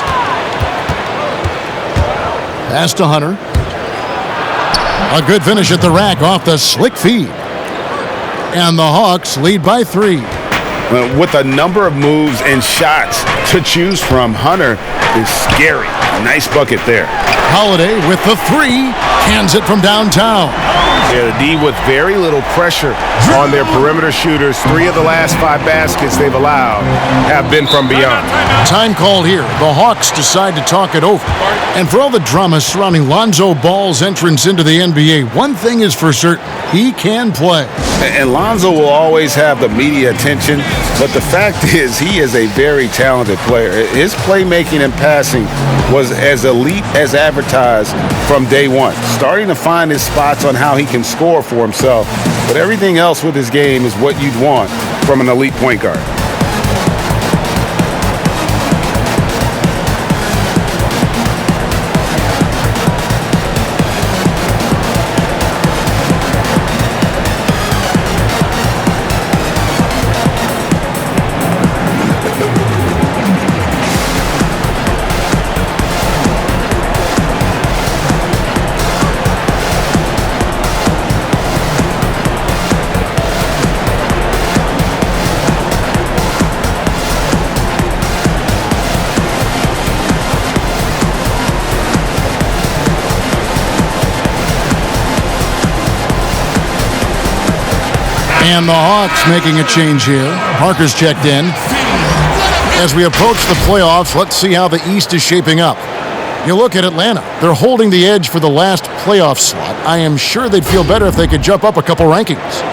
S1: Pass to Hunter. A good finish at the rack off the slick feed. And the Hawks lead by 3.
S7: With a number of moves and shots to choose from, Hunter is scary. Nice bucket there.
S1: Holiday with the 3. Cans it from downtown.
S7: Yeah, the D with very little pressure on their perimeter shooters. 3 of the last 5 baskets they've allowed have been from beyond.
S1: Time called here. The Hawks decide to talk it over. And for all the drama surrounding Lonzo Ball's entrance into the NBA, one thing is for certain. He can play.
S7: And Lonzo will always have the media attention, but the fact is he is a very talented player. His playmaking and passing was as elite as advertised from day one. Starting to find his spots on how he can score for himself, but everything else with his game is what you'd want from an elite point guard.
S1: And the Hawks making a change here. Parker's checked in. As we approach the playoffs, let's see how the East is shaping up. You look at Atlanta. They're holding the edge for the last playoff slot. I am sure they'd feel better if they could jump up a couple rankings.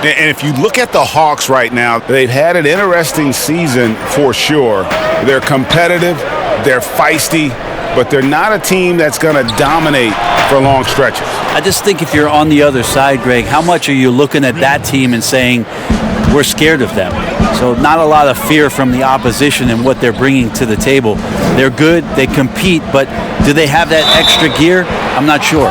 S7: And if you look at the Hawks right now, they've had an interesting season for sure. They're competitive, they're feisty, but they're not a team that's going to dominate for long stretches.
S8: I just think if you're on the other side, Greg, how much are you looking at that team and saying, we're scared of them? So not a lot of fear from the opposition and what they're bringing to the table. They're good, they compete, but do they have that extra gear? I'm not sure.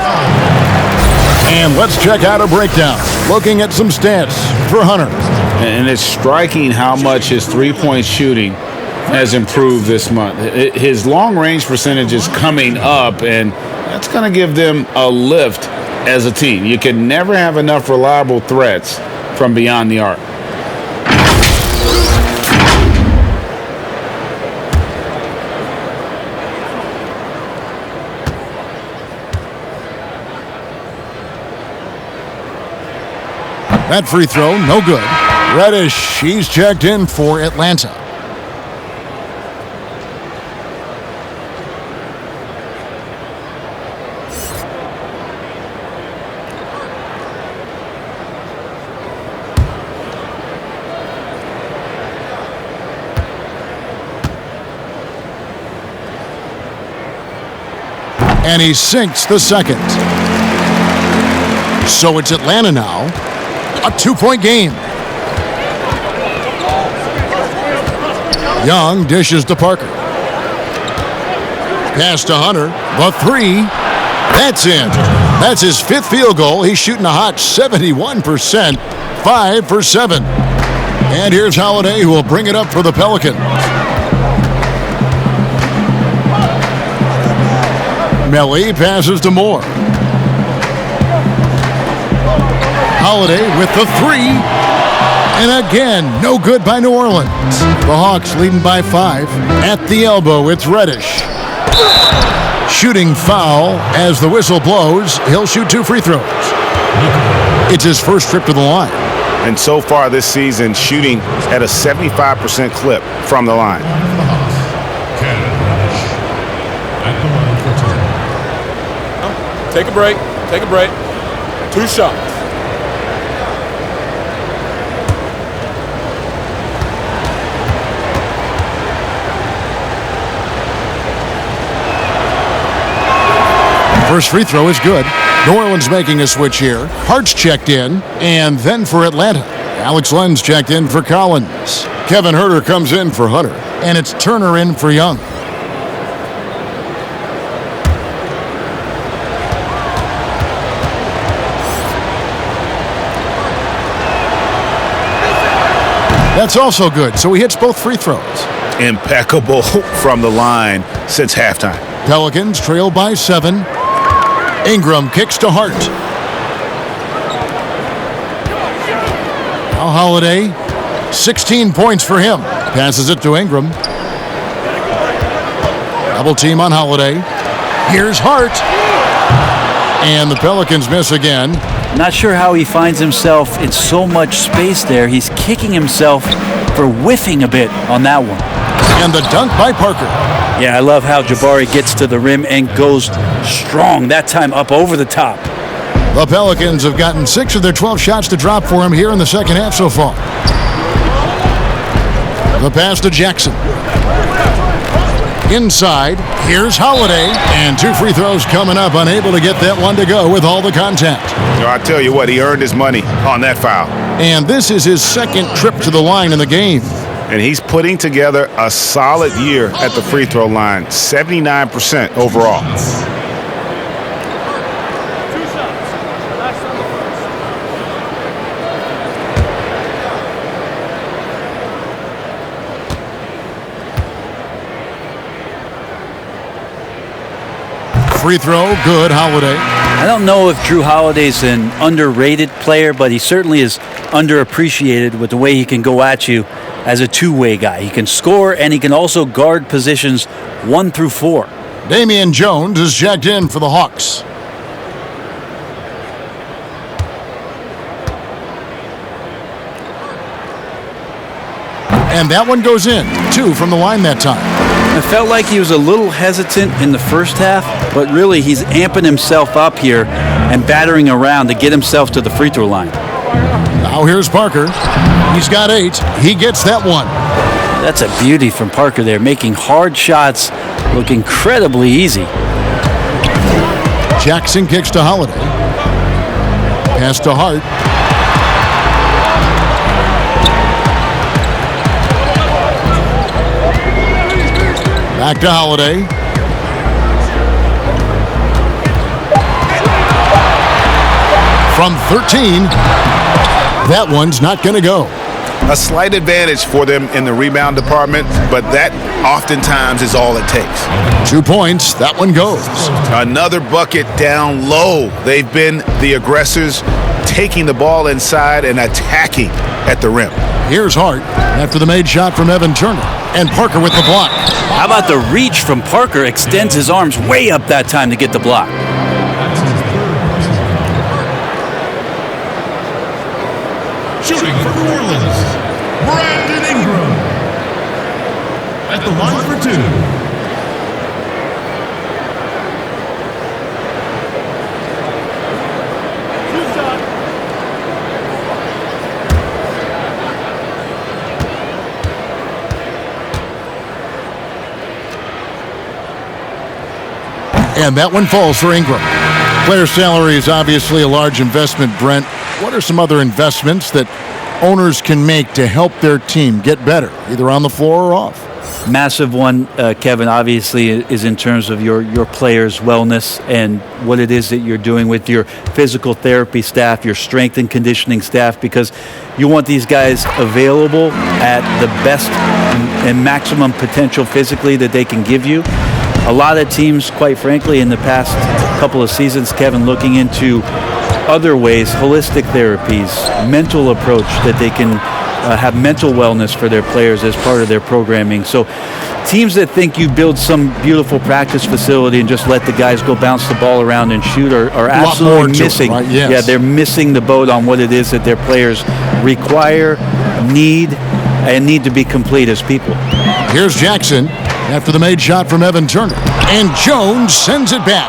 S1: And let's check out a breakdown. Looking at some stats for Hunter.
S7: And it's striking how much his three-point shooting has improved this month. His long-range percentage is coming up, and that's going to give them a lift as a team. You can never have enough reliable threats from beyond the arc.
S1: That free throw, no good. Reddish, he's checked in for Atlanta. And he sinks the second. So it's Atlanta now. A 2-point game. Young dishes to Parker. Pass to Hunter. The three. That's in. That's his fifth field goal. He's shooting a hot 71%. 5 for 7. And here's Holiday, who will bring it up for the Pelicans. Melly passes to Moore. Holiday with the three. And again, no good by New Orleans. The Hawks leading by 5. At the elbow, it's Reddish. Shooting foul as the whistle blows. He'll shoot 2 free throws. It's his first trip to the line.
S7: And so far this season, shooting at a 75% clip from the line.
S4: Take a break. Take a break. 2 shots.
S1: First free throw is good. New Orleans making a switch here. Hart's checked in, and then for Atlanta, Alex Len's checked in for Collins. Kevin Huerter comes in for Hunter, and it's Turner in for Young. That's also good, so he hits both free throws.
S7: Impeccable from the line since halftime.
S1: Pelicans trail by 7. Ingram kicks to Hart. Now Holiday, 16 points for him. Passes it to Ingram. Double team on Holiday. Here's Hart. And the Pelicans miss again.
S8: Not sure how he finds himself in so much space there. He's kicking himself for whiffing a bit on that one.
S1: And the dunk by Parker.
S8: Yeah, I love how Jabari gets to the rim and goes strong, that time up over the top.
S1: The Pelicans have gotten 6 of their 12 shots to drop for him here in the second half so far. The pass to Jackson. Inside, here's Holiday, and 2 free throws coming up, unable to get that one to go with all the contact.
S7: I tell you what, he earned his money on that foul.
S1: And this is his second trip to the line in the game.
S7: And he's putting together a solid year at the free throw line, 79% overall.
S1: Free throw, good, Holiday.
S8: I don't know if Drew Holiday's an underrated player, but he certainly is underappreciated with the way he can go at you as a two-way guy. He can score, and he can also guard positions 1 through 4.
S1: Damian Jones is checked in for the And that one goes in. 2 from the line that time.
S8: It felt like he was a little hesitant in the first half, but really he's amping himself up here and battering around to get himself to the free throw line.
S1: Now here's Parker. He's got 8. He gets that one.
S8: That's a beauty from Parker there, making hard shots look incredibly easy.
S1: Jackson kicks to Holiday. Pass to Hart. Back to Holiday. From 13, that one's not going to go.
S7: A slight advantage for them in the rebound department, but that oftentimes is all it takes.
S1: 2 points. That one goes.
S7: Another bucket down low. They've been the aggressors, taking the ball inside and attacking at the rim.
S1: Here's Hart after the made shot from Evan Turner. And Parker with the block.
S8: How about the reach from Parker? Extends his arms way up that time to get the block.
S9: Shooting for New Orleans, Brandon Ingram. At the line for 2.
S1: And that one falls for Ingram. Player salary is obviously a large investment, Brent. What are some other investments that owners can make to help their team get better, either on the floor or off?
S8: Massive one, Kevin, obviously, is in terms of your players' wellness and what it is that you're doing with your physical therapy staff, your strength and conditioning staff, because you want these guys available at the best and maximum potential physically that they can give you. A lot of teams, quite frankly, in the past couple of seasons, Kevin, looking into other ways, holistic therapies, mental approach that they can have mental wellness for their players as part of their programming. So teams that think you build some beautiful practice facility and just let the guys go bounce the ball around and shoot are absolutely missing.
S1: Right? Yes.
S8: Yeah, they're missing the boat on what it is that their players require, need to be complete as people.
S1: Here's Jackson after the made shot from Evan Turner. And Jones sends it back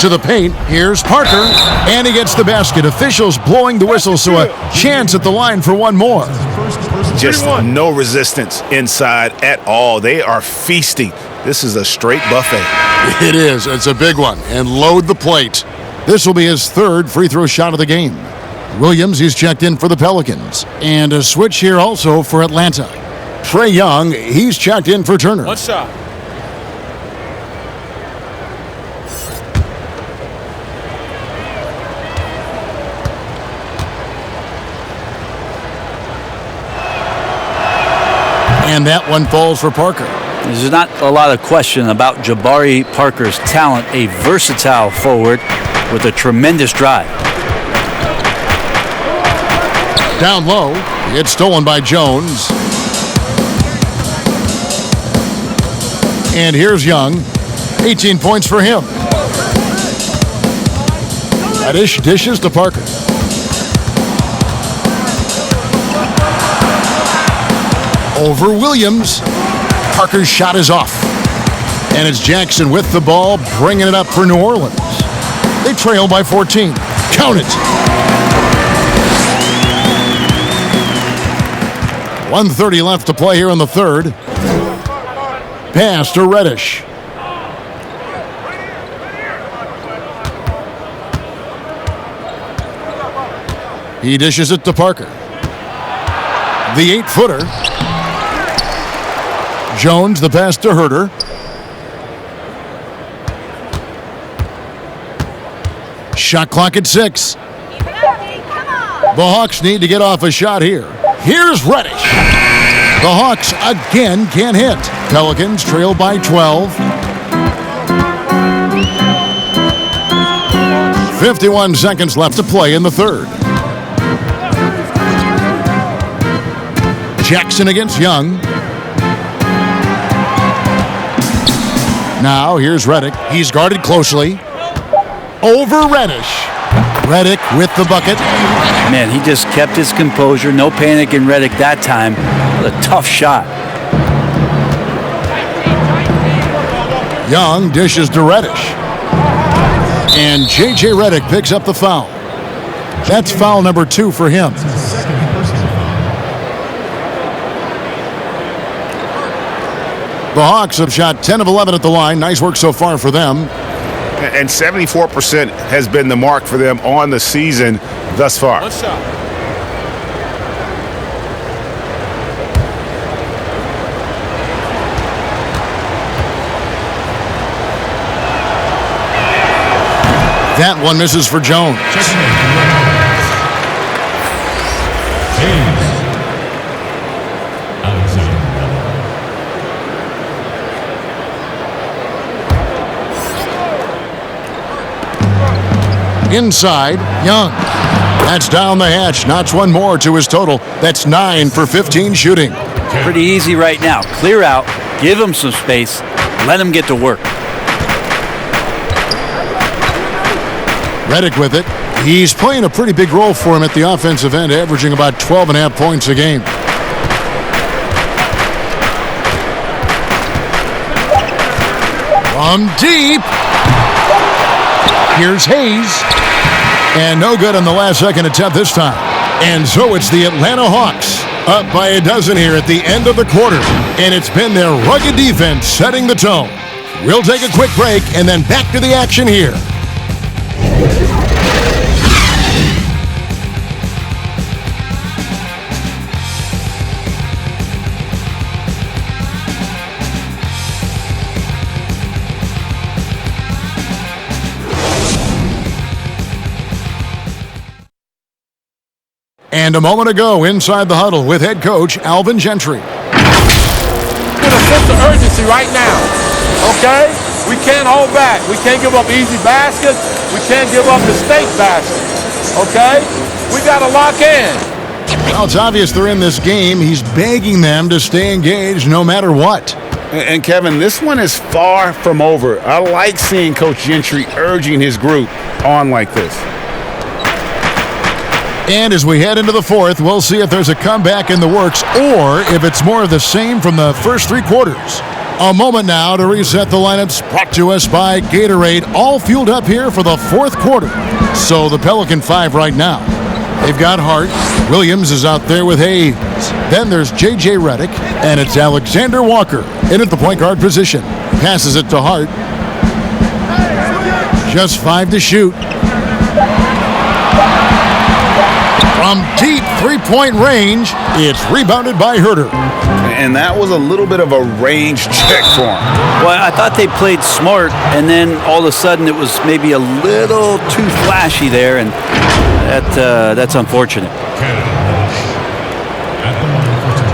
S1: to the paint. Here's Parker, and he gets the basket. Officials blowing the whistle, so a chance at the line for one more.
S7: Just no resistance inside at all. They are feasting. This is a straight buffet.
S1: It is. It's a big one. And load the plate. This will be his 3rd free throw shot of the game. Williams, he's checked in for the Pelicans. And a switch here also for Atlanta. Trey Young, he's checked in for Turner.
S10: One shot.
S1: And that one falls for Parker.
S8: There's not a lot of question about Jabari Parker's talent, a versatile forward with a tremendous drive.
S1: Down low, it's stolen by Jones. And here's Young, 18 points for him. Reddish dishes to Parker. Over Williams. Parker's shot is off. And it's Jackson with the ball, bringing it up for New Orleans. They trail by 14. Count it. 1:30 left to play here in the 3rd. Pass to Reddish. He dishes it to Parker. The 8-footer. Jones, the pass to Herter. Shot clock at 6. The Hawks need to get off a shot here. Here's Reddish. The Hawks again can't hit. Pelicans trail by 12. 51 seconds left to play in the 3rd. Jackson against Young. Now here's Reddick. He's guarded closely. Over Reddish. Redick with the bucket.
S8: Man, he just kept his composure. No panic in Redick that time. What a tough shot.
S1: Young dishes to Reddish. And J.J. Redick picks up the foul. That's foul number 2 for him. The Hawks have shot 10 of 11 at the line. Nice work so far for them.
S7: And 74% has been the mark for them on the season thus far.
S9: One shot.
S1: That one misses for Jones. Inside, Young. That's down the hatch. Notch one more to his total. That's 9 for 15 shooting.
S8: Pretty easy right now. Clear out. Give him some space. Let him get to work.
S1: Redick with it. He's playing a pretty big role for him at the offensive end, averaging about 12.5 points a game. From deep. Here's Hayes. And no good on the last second attempt this time. And so it's the Atlanta Hawks up by a dozen here at the end of the quarter. And it's been their rugged defense setting the tone. We'll take a quick break and then back to the action here. And a moment ago, inside the huddle with head coach Alvin Gentry.
S10: Get a sense of urgency right now, okay? We can't hold back. We can't give up easy baskets. We can't give up mistake baskets, okay? We got to lock in.
S1: Well, it's obvious they're in this game. He's begging them to stay engaged no matter what.
S7: And Kevin, this one is far from over. I like seeing Coach Gentry urging his group on like this.
S1: And as we head into the fourth, we'll see if there's a comeback in the works or if it's more of the same from the first 3 quarters. A moment now to reset the lineups, brought to us by Gatorade, all fueled up here for the fourth quarter. So the Pelican 5 right now. They've got Hart. Williams is out there with Hayes. Then there's J.J. Redick, and it's Alexander Walker in at the point guard position. Passes it to Hart. Just 5 to shoot. From deep three-point range, it's rebounded by Herter.
S7: And that was a little bit of a range check for him.
S8: Well, I thought they played smart, and then all of a sudden it was maybe a little too flashy there, and that's unfortunate.
S9: At the line for 2.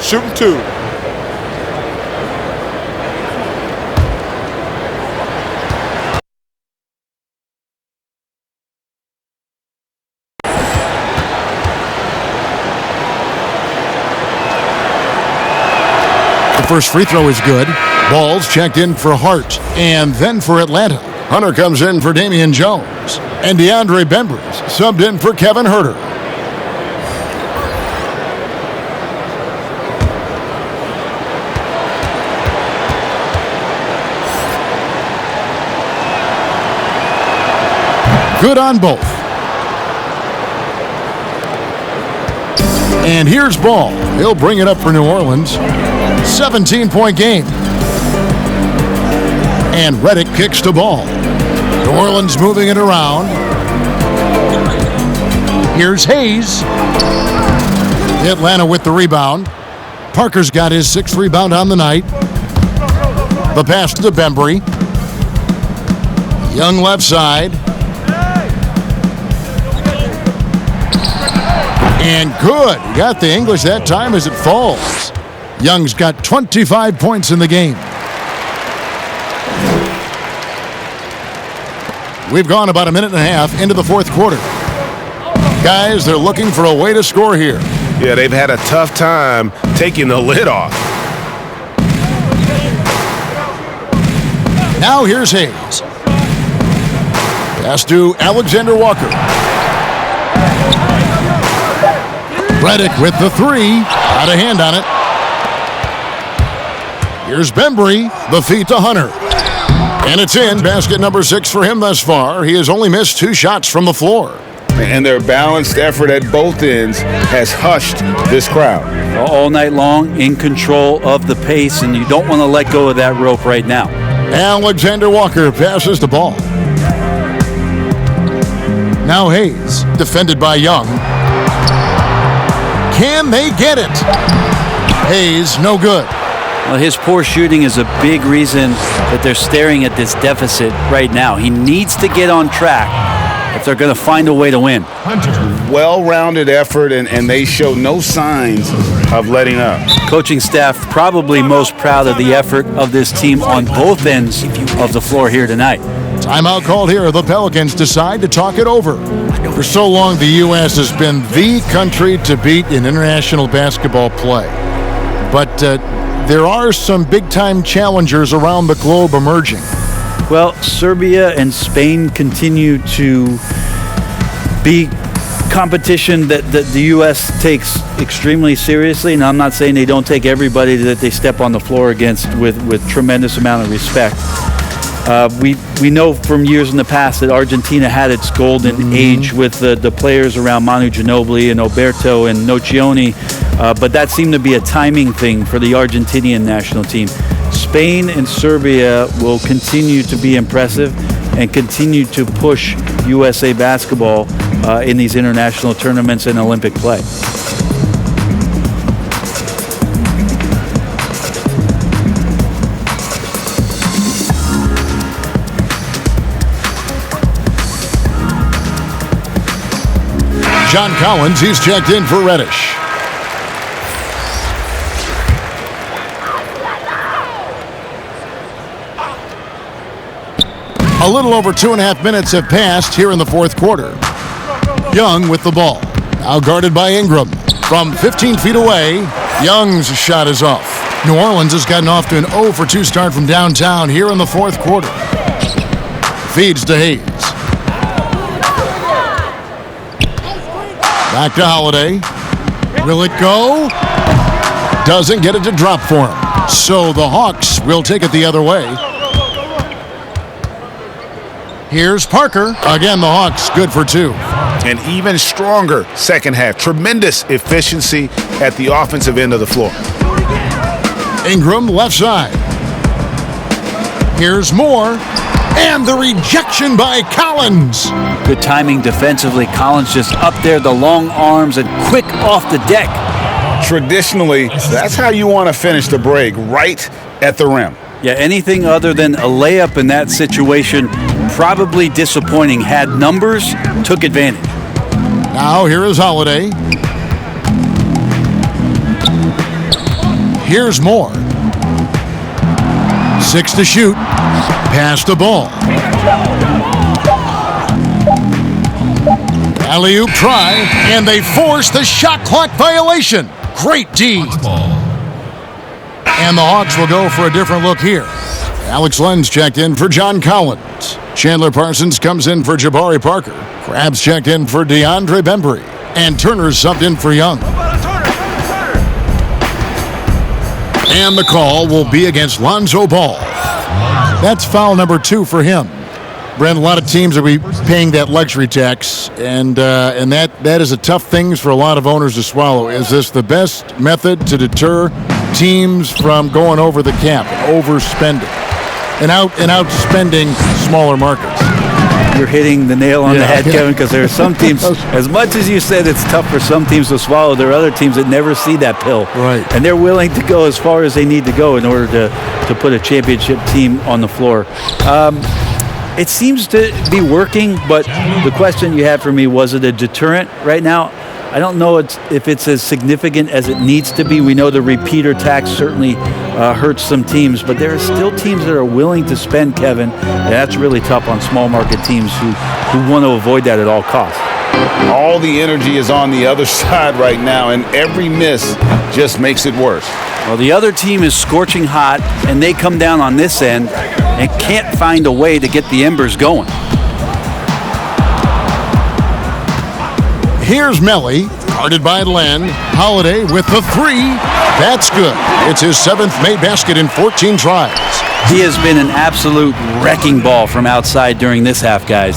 S10: Shooting 2.
S1: The first free throw is good. Ball's checked in for Hart, and then for Atlanta. Hunter comes in for Damian Jones, and DeAndre Bembers subbed in for Kevin Herter. Good on both. And here's Ball. He'll bring it up for New Orleans. 17-point game. And Redick kicks to Ball. New Orleans moving it around. Here's Hayes. Atlanta with the rebound. Parker's got his 6th rebound on the night. The pass to Bembry. Young left side. And good. He got the English that time as it falls. Young's got 25 points in the game. We've gone about a minute and a half into the fourth quarter. Guys, they're looking for a way to score here.
S7: Yeah, they've had a tough time taking the lid off.
S1: Now here's Hayes. Pass to Alexander Walker. Reddick with the three. Out of hand on it. Here's Bembry. The feed to Hunter. And it's in. Basket number 6 for him thus far. He has only missed 2 shots from the floor.
S7: And their balanced effort at both ends has hushed this crowd.
S8: All night long, in control of the pace, and you don't want to let go of that rope right now.
S1: Alexander Walker passes the ball. Now Hayes, defended by Young. Can they get it? Hayes, no good.
S8: Well, his poor shooting is a big reason that they're staring at this deficit right now. He needs to get on track if they're going to find a way to win.
S7: Well-rounded effort, and they show no signs of letting up.
S8: Coaching staff probably most proud of the effort of this team on both ends of the floor here tonight.
S1: Timeout called here. The Pelicans decide to talk it over. For so long, the U.S. has been the country to beat in international basketball play. But there are some big-time challengers around the globe emerging.
S8: Well, Serbia and Spain continue to be competition that the U.S. takes extremely seriously, and I'm not saying they don't take everybody that they step on the floor against with tremendous amount of respect. We know from years in the past that Argentina had its golden age with the players around Manu Ginobili and Oberto and Nocioni, but that seemed to be a timing thing for the Argentinian national team. Spain and Serbia will continue to be impressive and continue to push USA basketball in these international tournaments and Olympic play.
S1: John Collins, he's checked in for Reddish. A little over 2.5 minutes have passed here in the fourth quarter. Young with the ball. Now guarded by Ingram. From 15 feet away, Young's shot is off. New Orleans has gotten off to an 0 for 2 start from downtown here in the fourth quarter. Feeds to Hayes. Back to Holiday. Will it go? Doesn't get it to drop for him. So the Hawks will take it the other way. Here's Parker. Again, the Hawks good for 2.
S7: An even stronger second half. Tremendous efficiency at the offensive end of the floor.
S1: Ingram left side. Here's Moore. And the rejection by Collins.
S8: Good timing defensively. Collins just up there, the long arms, and quick off the deck.
S7: Traditionally, that's how you want to finish the break, right at the rim.
S8: Yeah, anything other than a layup in that situation, probably disappointing. Had numbers, took advantage.
S1: Now here is Holiday. Here's Moore. 6 to shoot. Pass the ball. Alley-oop try, and they force the shot clock violation. Great D. And the Hawks will go for a different look here. Alex Lenz checked in for John Collins. Chandler Parsons comes in for Jabari Parker. Krabs checked in for DeAndre Bembry. And Turner's subbed in for Young. And the call will be against Lonzo Ball. That's foul number 2 for him. Brent, a lot of teams will be paying that luxury tax, and that is a tough thing for a lot of owners to swallow. Is this the best method to deter teams from going over the cap, overspending, and outspending smaller markets?
S8: You're hitting the nail on the head, Kevin, because there are some teams, as much as you said it's tough for some teams to swallow, there are other teams that never see that pill.
S1: Right.
S8: And they're willing to go as far as they need to go in order to put a championship team on the floor. It seems to be working, but the question you had for me, was it a deterrent right now? I don't know if it's as significant as it needs to be. We know the repeater tax certainly hurts some teams, but there are still teams that are willing to spend, Kevin, and that's really tough on small market teams who want to avoid that at all costs.
S7: All the energy is on the other side right now, and every miss just makes it worse.
S8: Well, the other team is scorching hot, and they come down on this end and can't find a way to get the embers going.
S1: Here's Melly, guarded by Len. Holiday with the three. That's good. It's his 7th made basket in 14 tries.
S8: He has been an absolute wrecking ball from outside during this half, guys.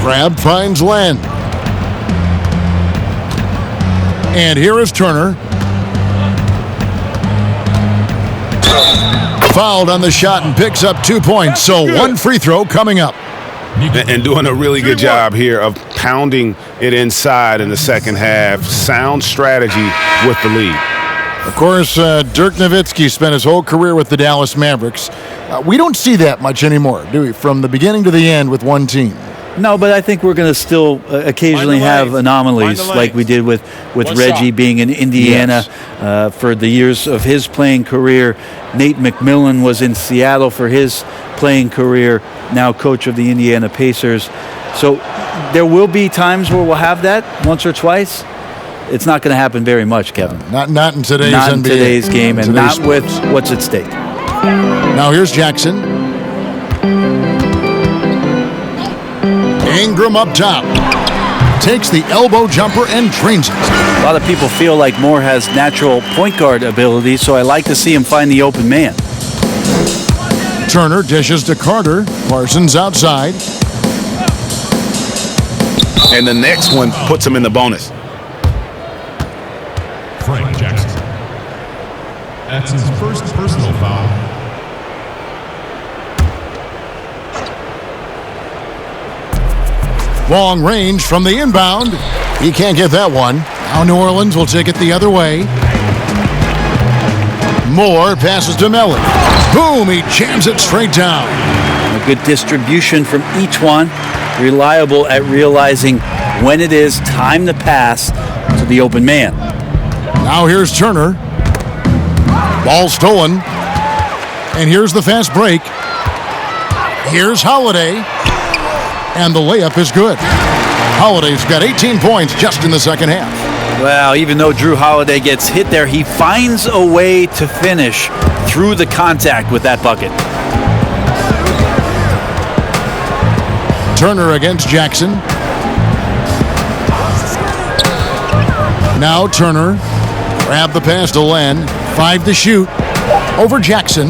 S1: Grab finds Len. And here is Turner. Fouled on the shot and picks up 2 points. So one free throw coming up.
S7: And doing a really good job here of pounding it inside in the second half. Sound strategy with the lead.
S1: Of course, Dirk Nowitzki spent his whole career with the Dallas Mavericks. We don't see that much anymore, do we? From the beginning to the end with one team.
S8: No, but I think we're going to still occasionally have anomalies like we did with Reggie being in Indiana for the years of his playing career. Nate McMillan was in Seattle for his playing career, now coach of the Indiana Pacers. So there will be times where we'll have that once or twice. It's not going to happen very much, Kevin.
S1: Not in today's
S8: not
S1: NBA.
S8: in today's game, and not
S1: sports.
S8: with what's at stake.
S1: Now here's Jackson. Ingram up top. Takes the elbow jumper and drains it.
S8: A lot of people feel like Moore has natural point guard ability, so I like to see him find the open man.
S1: Turner dishes to Carter. Parsons outside.
S7: And the next one puts him in the bonus.
S9: Frank Jackson. That's his first personal foul.
S1: Long range from the inbound. He can't get that one. Now New Orleans will take it the other way. Moore passes to Melly. Boom, he jams it straight down.
S8: A good distribution from each one. Reliable at realizing when it is time to pass to the open man.
S1: Now here's Turner. Ball stolen. And here's the fast break. Here's Holiday. And the layup is good. Holiday's got 18 points just in the second half.
S8: Well, even though Drew Holiday gets hit there, he finds a way to finish through the contact with that bucket.
S1: Turner against Jackson. Now Turner. Grab the pass to Len. 5 to shoot. Over Jackson.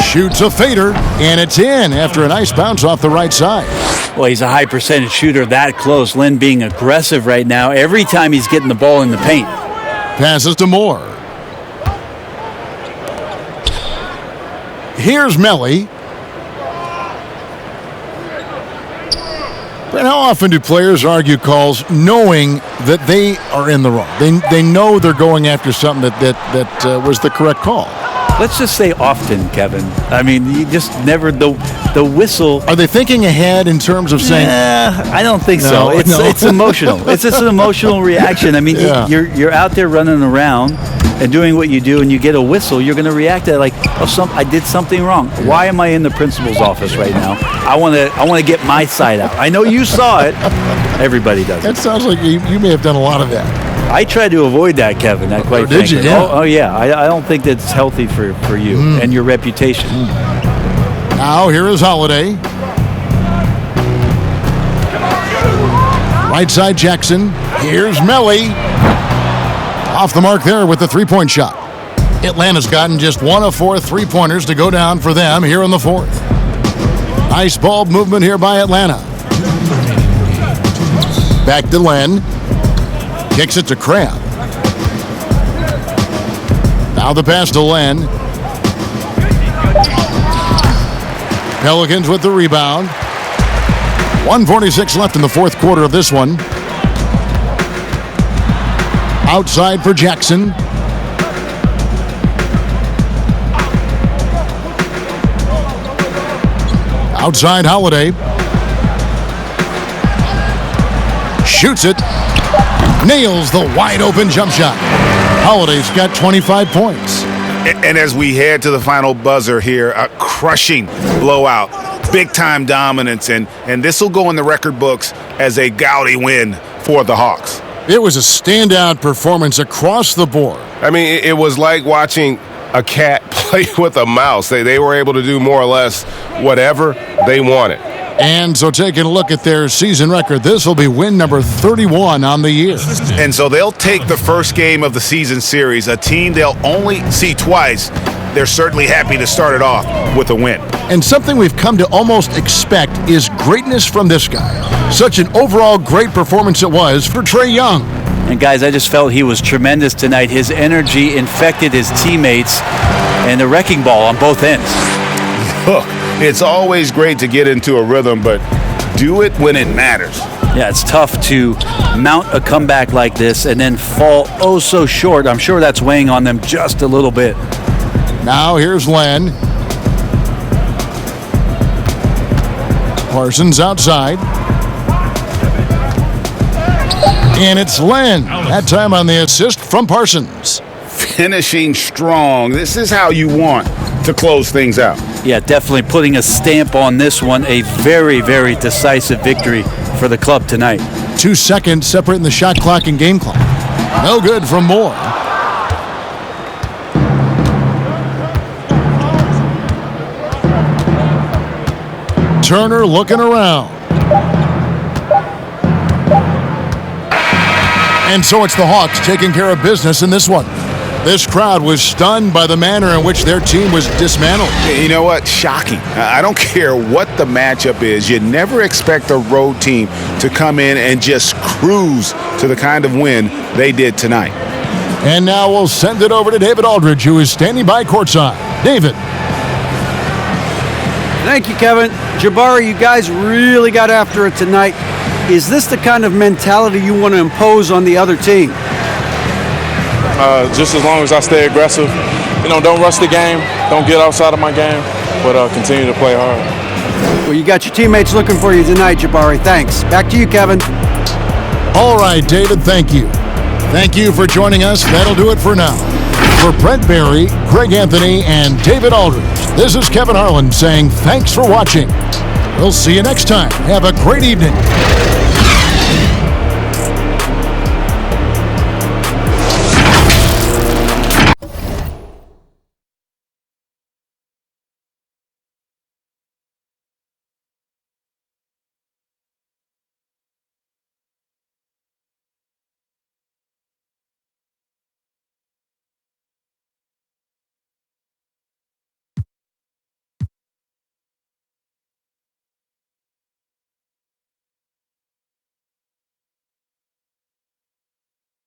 S1: Shoots a fader, and it's in after a nice bounce off the right side.
S8: Well, he's a high percentage shooter that close. Len being aggressive right now every time he's getting the ball in the paint.
S1: Passes to Moore. Here's Melly. And how often do players argue calls knowing that they are in the wrong? They know they're going after something that was the correct call.
S8: Let's just say often, Kevin. I mean, you just never, the whistle.
S1: Are they thinking ahead in terms of saying?
S8: I don't think so. It's emotional. It's just an emotional reaction. I mean, you're out there running around and doing what you do, and you get a whistle, you're going to react to it like, I did something wrong. Why am I in the principal's office right now? I want to get my side out. I know you saw it. Everybody does it.
S1: That sounds like you may have done a lot of that.
S8: I try to avoid that, Kevin. Quite
S1: did you?
S8: frankly.
S1: Yeah.
S8: Oh yeah. I don't think that's healthy for you and your reputation.
S1: Now here is Holiday. Right side Jackson. Here's Melly. Off the mark there with the three-point shot. Atlanta's gotten just 1 of 4 three-pointers to go down for them here in the fourth. Nice ball movement here by Atlanta. Back to Len. Kicks it to Crab. Now the pass to Len. Pelicans with the rebound. 1:46 left in the fourth quarter of this one. Outside for Jackson. Outside Holiday. Shoots it. Nails the wide open jump shot. Holiday's got 25 points.
S7: And as we head to the final buzzer here, a crushing blowout big-time dominance, and this will go in the record books as a gaudy win for the Hawks.
S1: It was a standout performance across the board.
S11: I mean, it was like watching a cat play with a mouse. They were able to do more or less whatever they wanted.
S1: And so taking a look at their season record, this will be win number 31 on the year.
S7: And so they'll take the first game of the season series, a team they'll only see twice. They're certainly happy to start it off with a win.
S1: And something we've come to almost expect is greatness from this guy. Such an overall great performance it was for Trey Young.
S8: And guys, I just felt he was tremendous tonight. His energy infected his teammates and the wrecking ball on both ends.
S7: Look, it's always great to get into a rhythm, but do it when it matters.
S8: Yeah, it's tough to mount a comeback like this and then fall oh so short. I'm sure that's weighing on them just a little bit.
S1: Now here's Len. Parsons outside. And it's Len. That time on the assist from Parsons.
S7: Finishing strong. This is how you want to close things out.
S8: Yeah, definitely putting a stamp on this one. A very, very decisive victory for the club tonight.
S1: 2 seconds separating the shot clock and game clock. No good from Moore. Turner looking around. And so it's the Hawks taking care of business in this one. This crowd was stunned by the manner in which their team was dismantled.
S7: You know what? Shocking. I don't care what the matchup is. You never expect a road team to come in and just cruise to the kind of win they did tonight.
S1: And now we'll send it over to David Aldridge, who is standing by courtside. David.
S6: Thank you, Kevin. Jabari, you guys really got after it tonight. Is this the kind of mentality you want to impose on the other team?
S12: Just as long as I stay aggressive, don't rush the game, don't get outside of my game, but continue to play hard.
S6: Well, you got your teammates looking for you tonight, Jabari. Thanks. Back to you, Kevin.
S1: All right, David, thank you. Thank you for joining us. That'll do it for now. For Brent Barry, Greg Anthony, and David Aldridge, this is Kevin Harlan saying thanks for watching. We'll see you next time. Have a great evening.